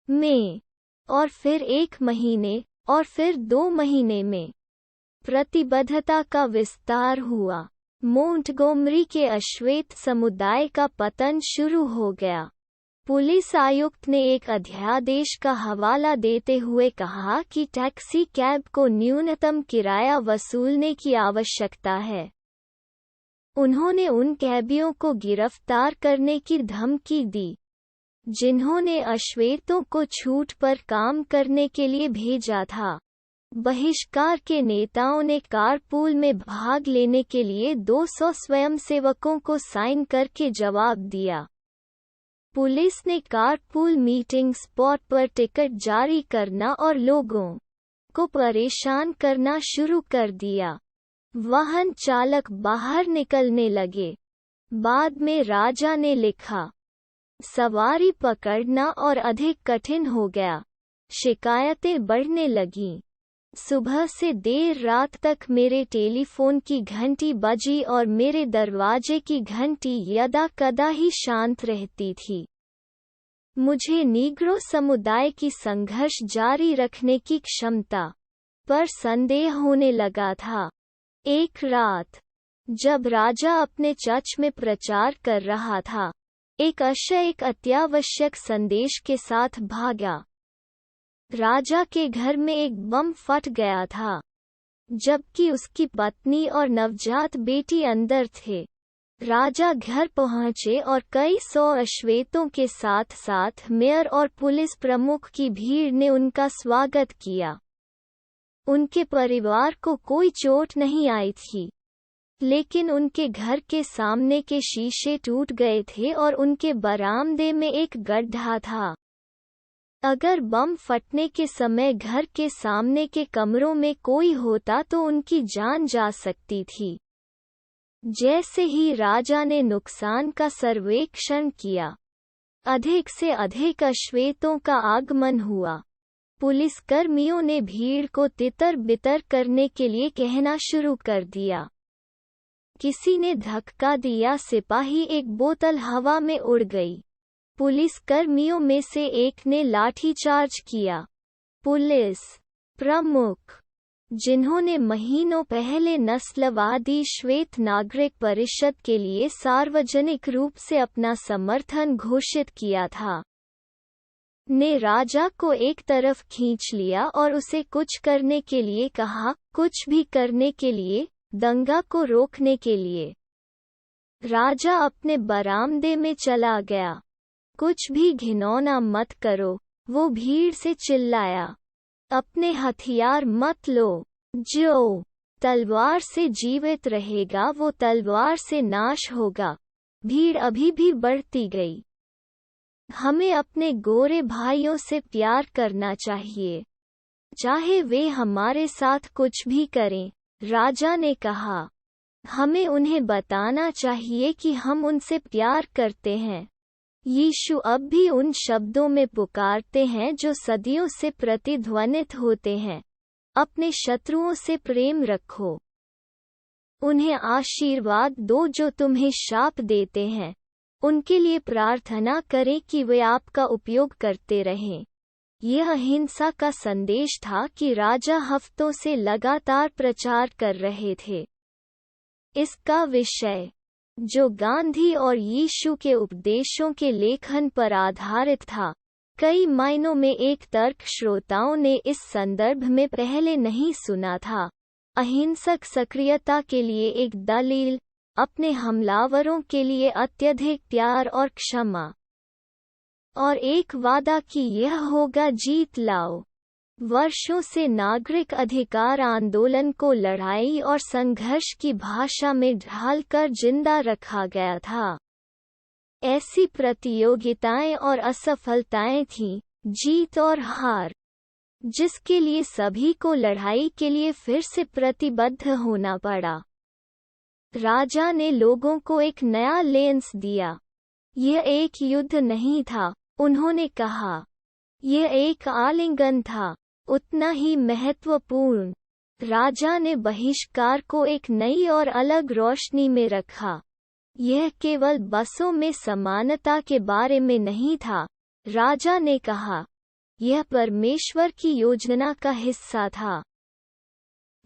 में, और फिर 1 महीने, और फिर 2 महीने में प्रतिबद्धता का विस्तार हुआ, मोंटगोमरी के अश्वेत समुदाय का पतन शुरू हो गया। पुलिस आयुक्त ने एक अध्यादेश का हवाला देते हुए कहा कि टैक्सी कैब को न्यूनतम किराया वसूलने की आवश्यकता है। उन्होंने उन कैबियों को गिरफ्तार करने की धमकी दी जिन्होंने अश्वेतों को छूट पर काम करने के लिए भेजा था। बहिष्कार के नेताओं ने कारपूल में भाग लेने के लिए 200 स्वयंसेवकों को साइन करके जवाब दिया। पुलिस ने कारपूल मीटिंग स्पॉट पर टिकट जारी करना और लोगों को परेशान करना शुरू कर दिया। वाहन चालक बाहर निकलने लगे। बाद में राजा ने लिखा, सवारी पकड़ना और अधिक कठिन हो गया। शिकायतें बढ़ने लगीं। सुबह से देर रात तक मेरे टेलीफोन की घंटी बजी और मेरे दरवाजे की घंटी यदा कदा ही शांत रहती थी। मुझे नीग्रो समुदाय की संघर्ष जारी रखने की क्षमता पर संदेह होने लगा था। एक रात, जब राजा अपने चर्च में प्रचार कर रहा था, एक अश्व एक अत्यावश्यक संदेश के साथ भागा। राजा के घर में एक बम फट गया था, जबकि उसकी पत्नी और नवजात बेटी अंदर थे। राजा घर पहुंचे और कई 100 अश्वेतों के साथ साथ मेयर और पुलिस प्रमुख की भीड़ ने उनका स्वागत किया। उनके परिवार को कोई चोट नहीं आई थी, लेकिन उनके घर के सामने के शीशे टूट गए थे और उनके बरामदे में एक गड्ढा था। अगर बम फटने के समय घर के सामने के कमरों में कोई होता तो उनकी जान जा सकती थी। जैसे ही राजा ने नुकसान का सर्वेक्षण किया, अधिक से अधिक अश्वेतों का आगमन हुआ। पुलिसकर्मियों ने भीड़ को तितर-बितर करने के लिए कहना शुरू कर दिया। किसी ने धक्का दिया, सिपाही एक बोतल हवा में उड़ गई। पुलिसकर्मियों में से एक ने लाठीचार्ज किया। पुलिस प्रमुख, जिन्होंने महीनों पहले नस्लवादी श्वेत नागरिक परिषद के लिए सार्वजनिक रूप से अपना समर्थन घोषित किया था, ने राजा को एक तरफ खींच लिया और उसे कुछ करने के लिए कहा, कुछ भी करने के लिए, दंगा को रोकने के लिए। राजा अपने बरामदे में चला गया। कुछ भी घिनौना मत करो, वो भीड़ से चिल्लाया। अपने हथियार मत लो। जो तलवार से जीवित रहेगा वो तलवार से नाश होगा। भीड़ अभी भी बढ़ती गई। हमें अपने गोरे भाइयों से प्यार करना चाहिए, चाहे वे हमारे साथ कुछ भी करें, राजा ने कहा। हमें उन्हें बताना चाहिए कि हम उनसे प्यार करते हैं। यीशु अब भी उन शब्दों में पुकारते हैं जो सदियों से प्रतिध्वनित होते हैं, अपने शत्रुओं से प्रेम रखो। उन्हें आशीर्वाद दो जो तुम्हें शाप देते हैं। उनके लिए प्रार्थना करें कि वे आपका उपयोग करते रहें। यह अहिंसा का संदेश था कि राजा हफ्तों से लगातार प्रचार कर रहे थे। इसका विषय जो गांधी और यीशु के उपदेशों के लेखन पर आधारित था। कई मायनों में एक तर्क श्रोताओं ने इस संदर्भ में पहले नहीं सुना था। अहिंसक सक्रियता के लिए एक दलील, अपने हमलावरों के लिए अत्यधिक प्यार और क्षमा, और एक वादा कि यह होगा जीत लाओ। वर्षों से नागरिक अधिकार आंदोलन को लड़ाई और संघर्ष की भाषा में ढालकर जिंदा रखा गया था। ऐसी प्रतियोगिताएं और असफलताएं थीं, जीत और हार, जिसके लिए सभी को लड़ाई के लिए फिर से प्रतिबद्ध होना पड़ा। राजा ने लोगों को एक नया लेंस दिया। यह एक युद्ध नहीं था, उन्होंने कहा। यह एक आलिंगन था, उतना ही महत्वपूर्ण। राजा ने बहिष्कार को एक नई और अलग रोशनी में रखा। यह केवल बसों में समानता के बारे में नहीं था, राजा ने कहा। यह परमेश्वर की योजना का हिस्सा था।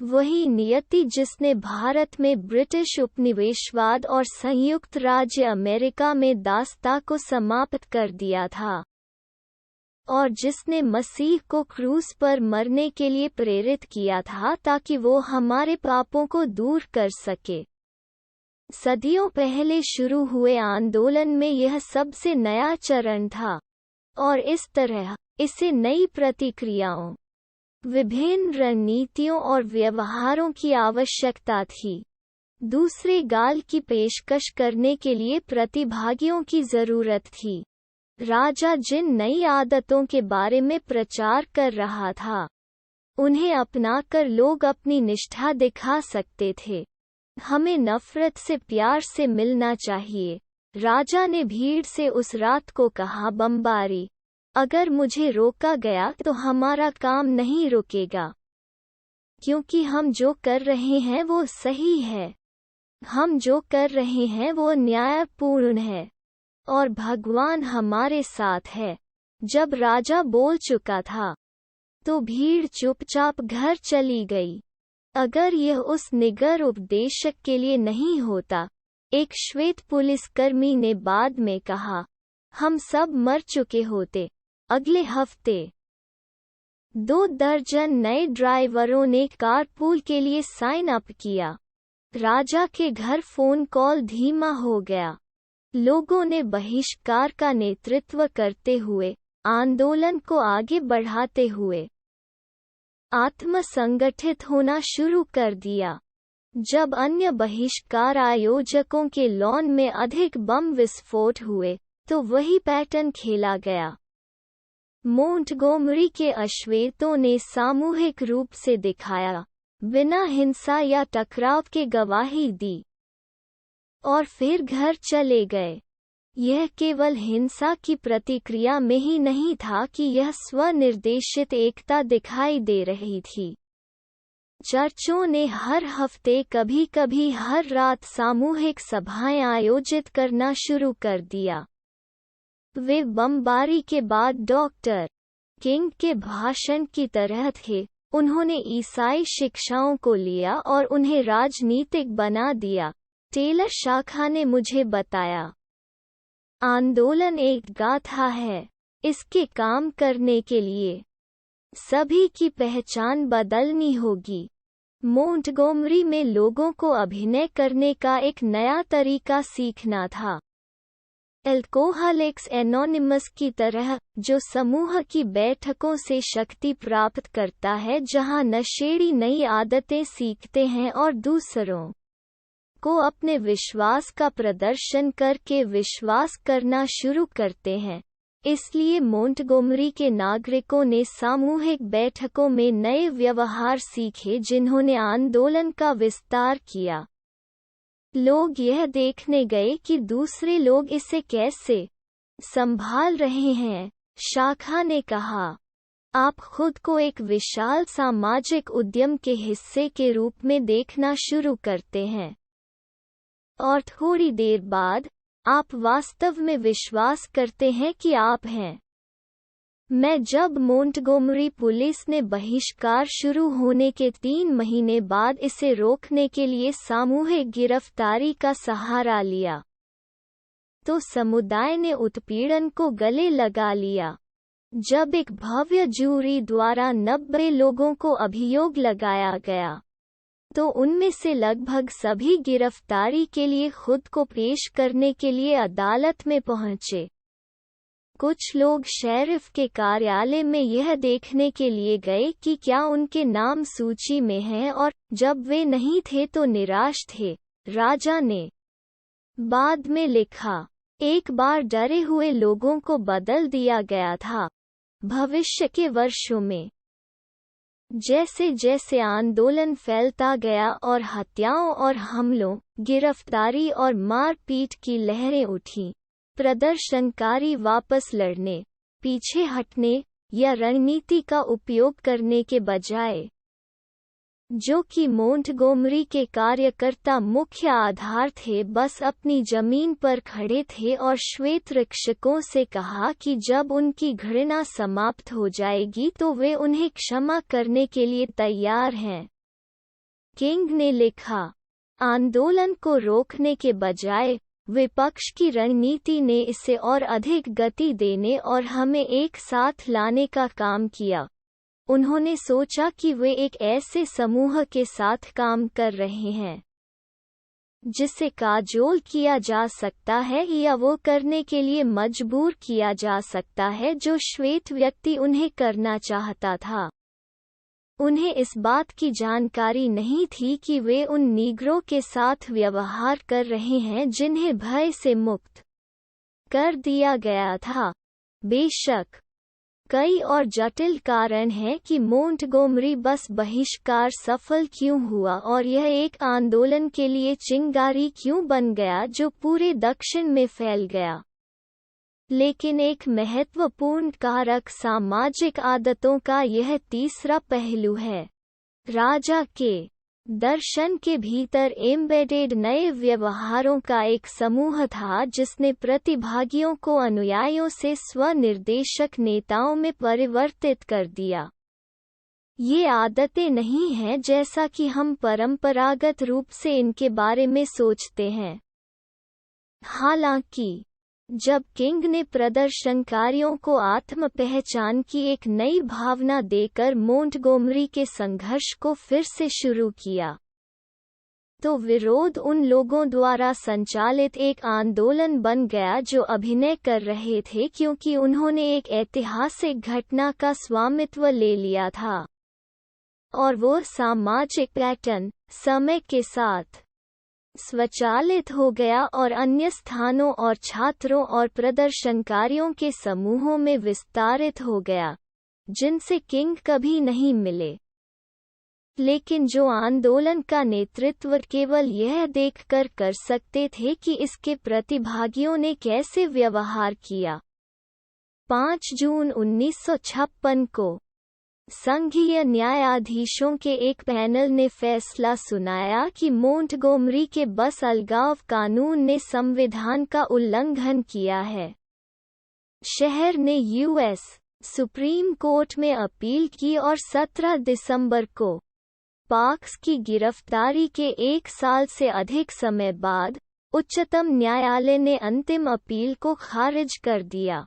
वही नियति जिसने भारत में ब्रिटिश उपनिवेशवाद और संयुक्त राज्य अमेरिका में दासता को समाप्त कर दिया था, और जिसने मसीह को क्रूस पर मरने के लिए प्रेरित किया था ताकि वो हमारे पापों को दूर कर सके। सदियों पहले शुरू हुए आंदोलन में यह सबसे नया चरण था, और इस तरह इसे नई प्रतिक्रियाओं, विभिन्न रणनीतियों और व्यवहारों की आवश्यकता थी। दूसरे गाल की पेशकश करने के लिए प्रतिभागियों की जरूरत थी। राजा जिन नई आदतों के बारे में प्रचार कर रहा था, उन्हें अपनाकर लोग अपनी निष्ठा दिखा सकते थे। हमें नफरत से प्यार से मिलना चाहिए, राजा ने भीड़ से उस रात को कहा। बमबारी, अगर मुझे रोका गया तो हमारा काम नहीं रुकेगा, क्योंकि हम जो कर रहे हैं वो सही है। हम जो कर रहे हैं वो न्यायपूर्ण है, और भगवान हमारे साथ है। जब राजा बोल चुका था, तो भीड़ चुपचाप घर चली गई। अगर यह उस निगर उपदेशक के लिए नहीं होता, एक श्वेत पुलिसकर्मी ने बाद में कहा, हम सब मर चुके होते। अगले हफ्ते 2 दर्जन नए ड्राइवरों ने कारपूल के लिए साइन अप किया। राजा के घर फोन कॉल धीमा हो गया। लोगों ने बहिष्कार का नेतृत्व करते हुए, आंदोलन को आगे बढ़ाते हुए आत्मसंगठित होना शुरू कर दिया। जब अन्य बहिष्कार आयोजकों के लॉन में अधिक बम विस्फोट हुए, तो वही पैटर्न खेला गया। मोंटगोमरी के अश्वेतों ने सामूहिक रूप से दिखाया, बिना हिंसा या टकराव के गवाही दी, और फिर घर चले गए। यह केवल हिंसा की प्रतिक्रिया में ही नहीं था कि यह स्वनिर्देशित एकता दिखाई दे रही थी। चर्चों ने हर हफ्ते, कभी-कभी हर रात सामूहिक सभाएं आयोजित करना शुरू कर दिया। वे बमबारी के बाद डॉक्टर किंग के भाषण की तरह थे। उन्होंने ईसाई शिक्षाओं को लिया और उन्हें राजनीतिक बना दिया, टेलर शाखा ने मुझे बताया। आंदोलन एक गाथा है। इसके काम करने के लिए सभी की पहचान बदलनी होगी। मोंटगोमरी में लोगों को अभिनय करने का एक नया तरीका सीखना था। एल्कोहलिक्स एनोनिमस की तरह, जो समूह की बैठकों से शक्ति प्राप्त करता है जहां नशेड़ी नई आदतें सीखते हैं और दूसरों को अपने विश्वास का प्रदर्शन करके विश्वास करना शुरू करते हैं। इसलिए मोंटगोमरी के नागरिकों ने सामूहिक बैठकों में नए व्यवहार सीखे जिन्होंने आंदोलन का विस्तार किया। लोग यह देखने गए कि दूसरे लोग इसे कैसे संभाल रहे हैं। शाखा ने कहा, आप खुद को एक विशाल सामाजिक उद्यम के हिस्से के रूप में देखना शुरू करते हैं, और थोड़ी देर बाद आप वास्तव में विश्वास करते हैं कि आप हैं। जब मोंटगोमरी पुलिस ने बहिष्कार शुरू होने के 3 महीने बाद इसे रोकने के लिए सामूहिक गिरफ्तारी का सहारा लिया, तो समुदाय ने उत्पीड़न को गले लगा लिया। जब एक भव्य जूरी द्वारा 90 लोगों को अभियोग लगाया गया, तो उनमें से लगभग सभी गिरफ्तारी के लिए खुद को पेश करने के लिए अदालत में पहुंचे। कुछ लोग शेरिफ के कार्यालय में यह देखने के लिए गए कि क्या उनके नाम सूची में हैं, और जब वे नहीं थे तो निराश थे। राजा ने बाद में लिखा, एक बार डरे हुए लोगों को बदल दिया गया था। भविष्य के वर्षों में जैसे जैसे आंदोलन फैलता गया और हत्याओं और हमलों, गिरफ्तारी और मारपीट की लहरें उठीं, प्रदर्शनकारी वापस लड़ने, पीछे हटने या रणनीति का उपयोग करने के बजाय, जो कि मोंटगोमरी के कार्यकर्ता मुख्य आधार थे, बस अपनी जमीन पर खड़े थे और श्वेत रक्षकों से कहा कि जब उनकी घृणा समाप्त हो जाएगी तो वे उन्हें क्षमा करने के लिए तैयार हैं। किंग ने लिखा, आंदोलन को रोकने के बजाय विपक्ष की रणनीति ने इसे और अधिक गति देने और हमें एक साथ लाने का काम किया। उन्होंने सोचा कि वे एक ऐसे समूह के साथ काम कर रहे हैं जिसे काजोल किया जा सकता है या वो करने के लिए मजबूर किया जा सकता है जो श्वेत व्यक्ति उन्हें करना चाहता था। उन्हें इस बात की जानकारी नहीं थी कि वे उन नीग्रो के साथ व्यवहार कर रहे हैं जिन्हें भय से मुक्त कर दिया गया था। बेशक कई और जटिल कारण हैं कि मोंटगोमरी बस बहिष्कार सफल क्यों हुआ और यह एक आंदोलन के लिए चिंगारी क्यों बन गया जो पूरे दक्षिण में फैल गया। लेकिन एक महत्वपूर्ण कारक सामाजिक आदतों का यह तीसरा पहलू है। राजा के दर्शन के भीतर एम्बेडेड नए व्यवहारों का एक समूह था जिसने प्रतिभागियों को अनुयायियों से स्वनिर्देशक नेताओं में परिवर्तित कर दिया। ये आदतें नहीं हैं जैसा कि हम परंपरागत रूप से इनके बारे में सोचते हैं। हालांकि जब किंग ने प्रदर्शनकारियों को आत्म पहचान की एक नई भावना देकर मोंटगोमरी के संघर्ष को फिर से शुरू किया, तो विरोध उन लोगों द्वारा संचालित एक आंदोलन बन गया जो अभिनय कर रहे थे क्योंकि उन्होंने एक ऐतिहासिक घटना का स्वामित्व ले लिया था, और वो सामाजिक पैटर्न समय के साथ स्वचालित हो गया और अन्य स्थानों और छात्रों और प्रदर्शनकारियों के समूहों में विस्तारित हो गया जिनसे किंग कभी नहीं मिले, लेकिन जो आंदोलन का नेतृत्व केवल यह देखकर कर सकते थे कि इसके प्रतिभागियों ने कैसे व्यवहार किया। 5 जून 1956 को संघीय न्यायाधीशों के एक पैनल ने फैसला सुनाया कि मोंटगोमरी के बस अलगाव कानून ने संविधान का उल्लंघन किया है। शहर ने यूएस सुप्रीम कोर्ट में अपील की और 17 दिसंबर को पार्क्स की गिरफ्तारी के 1 साल से अधिक समय बाद उच्चतम न्यायालय ने अंतिम अपील को खारिज कर दिया।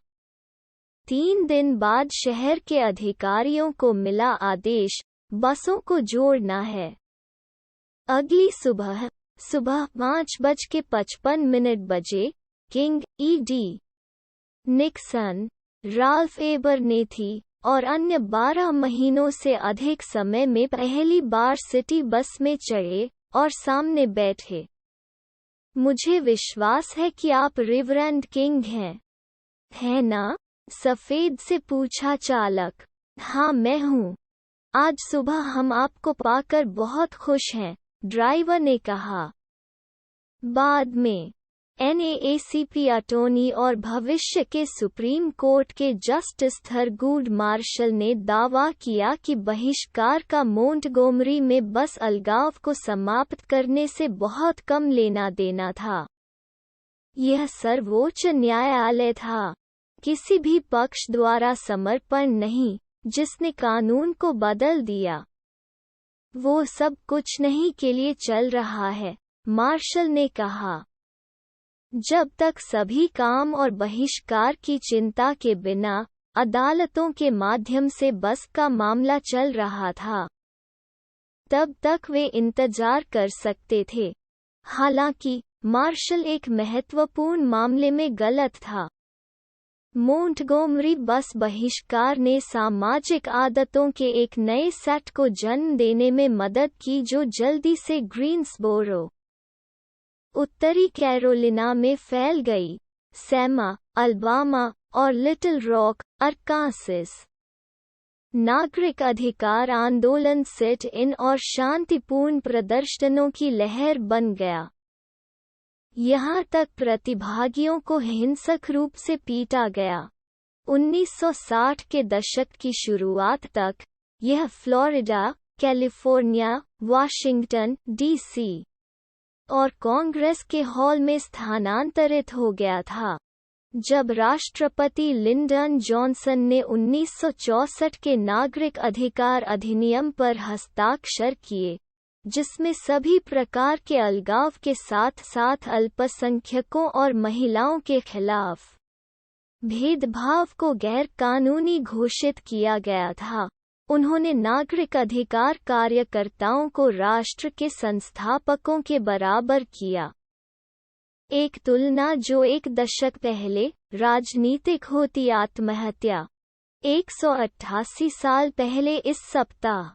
3 दिन बाद शहर के अधिकारियों को मिला आदेश, बसों को जोड़ना है। अगली सुबह 5:55 बजे King, E D Nixon, Ralph Abernathy और अन्य 12 महीनों से अधिक समय में पहली बार सिटी बस में चढ़े और सामने बैठे। मुझे विश्वास है कि आप रिवरेंड किंग हैं, है ना? सफेद से पूछा चालक। हाँ, मैं हूँ। आज सुबह हम आपको पाकर बहुत खुश हैं, ड्राइवर ने कहा। बाद में एनएएसीपी अटॉर्नी और भविष्य के सुप्रीम कोर्ट के जस्टिस थरगूड मार्शल ने दावा किया कि बहिष्कार का मोंटगोमरी में बस अलगाव को समाप्त करने से बहुत कम लेना देना था। यह सर्वोच्च न्यायालय था। किसी भी पक्ष द्वारा समर्पण नहीं, जिसने कानून को बदल दिया। वो सब कुछ नहीं के लिए चल रहा है, मार्शल ने कहा। जब तक सभी काम और बहिष्कार की चिंता के बिना अदालतों के माध्यम से बस का मामला चल रहा था, तब तक वे इंतजार कर सकते थे। हालांकि मार्शल एक महत्वपूर्ण मामले में गलत था। मोंटगोमरी बस बहिष्कार ने सामाजिक आदतों के एक नए सेट को जन्म देने में मदद की जो जल्दी से ग्रीन्सबोरो, उत्तरी कैरोलिना में फैल गई, सेमा, अल्बामा और लिटिल रॉक, अरकांसस। नागरिक अधिकार आंदोलन सिट इन और शांतिपूर्ण प्रदर्शनों की लहर बन गया। यहाँ तक प्रतिभागियों को हिंसक रूप से पीटा गया। 1960 के दशक की शुरुआत तक यह फ्लोरिडा, कैलिफोर्निया, वाशिंगटन डीसी और कांग्रेस के हॉल में स्थानांतरित हो गया था। जब राष्ट्रपति लिंडन जॉनसन ने 1964 के नागरिक अधिकार अधिनियम पर हस्ताक्षर किए, जिसमें सभी प्रकार के अलगाव के साथ साथ अल्पसंख्यकों और महिलाओं के खिलाफ भेदभाव को गैर कानूनी घोषित किया गया था, उन्होंने नागरिक अधिकार कार्यकर्ताओं को राष्ट्र के संस्थापकों के बराबर किया। एक तुलना जो एक दशक पहले राजनीतिक होती आत्महत्या। 188 साल पहले इस सप्ताह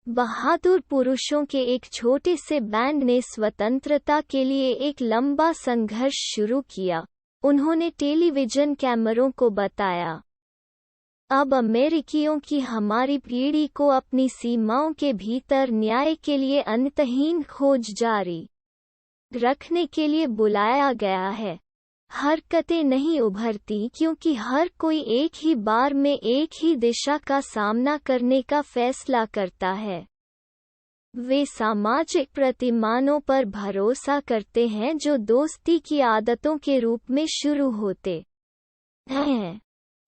बहादुर पुरुषों के एक छोटे से बैंड ने स्वतंत्रता के लिए एक लंबा संघर्ष शुरू किया। उन्होंने टेलीविजन कैमरों को बताया, अब अमेरिकियों की हमारी पीढ़ी को अपनी सीमाओं के भीतर न्याय के लिए अंतहीन खोज जारी रखने के लिए बुलाया गया है। हरकतें नहीं उभरती क्योंकि हर कोई एक ही बार में एक ही दिशा का सामना करने का फैसला करता है। वे सामाजिक प्रतिमानों पर भरोसा करते हैं जो दोस्ती की आदतों के रूप में शुरू होते हैं,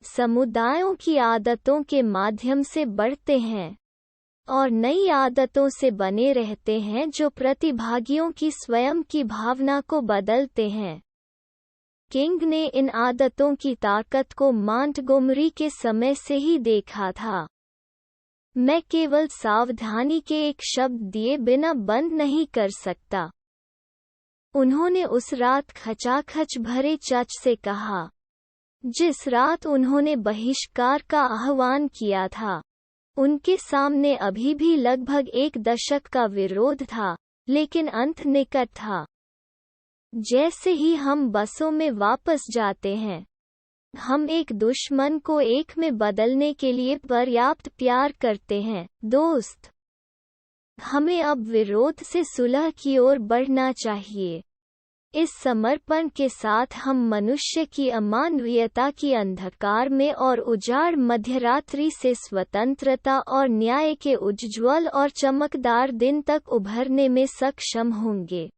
समुदायों की आदतों के माध्यम से बढ़ते हैं और नई आदतों से बने रहते हैं जो प्रतिभागियों की स्वयं की भावना को बदलते हैं। किंग ने इन आदतों की ताकत को मॉन्टगोमरी के समय से ही देखा था। मैं केवल सावधानी के एक शब्द दिए बिना बंद नहीं कर सकता, उन्होंने उस रात खचाखच भरे चर्च से कहा, जिस रात उन्होंने बहिष्कार का आह्वान किया था। उनके सामने अभी भी लगभग एक दशक का विरोध था, लेकिन अंत निकट था। जैसे ही हम बसों में वापस जाते हैं, हम एक दुश्मन को एक में बदलने के लिए पर्याप्त प्यार करते हैं, दोस्त। हमें अब विरोध से सुलह की ओर बढ़ना चाहिए। इस समर्पण के साथ हम मनुष्य की अमानवीयता की अंधकार में और उजाड़ मध्यरात्रि से स्वतंत्रता और न्याय के उज्ज्वल और चमकदार दिन तक उभरने में सक्षम होंगे।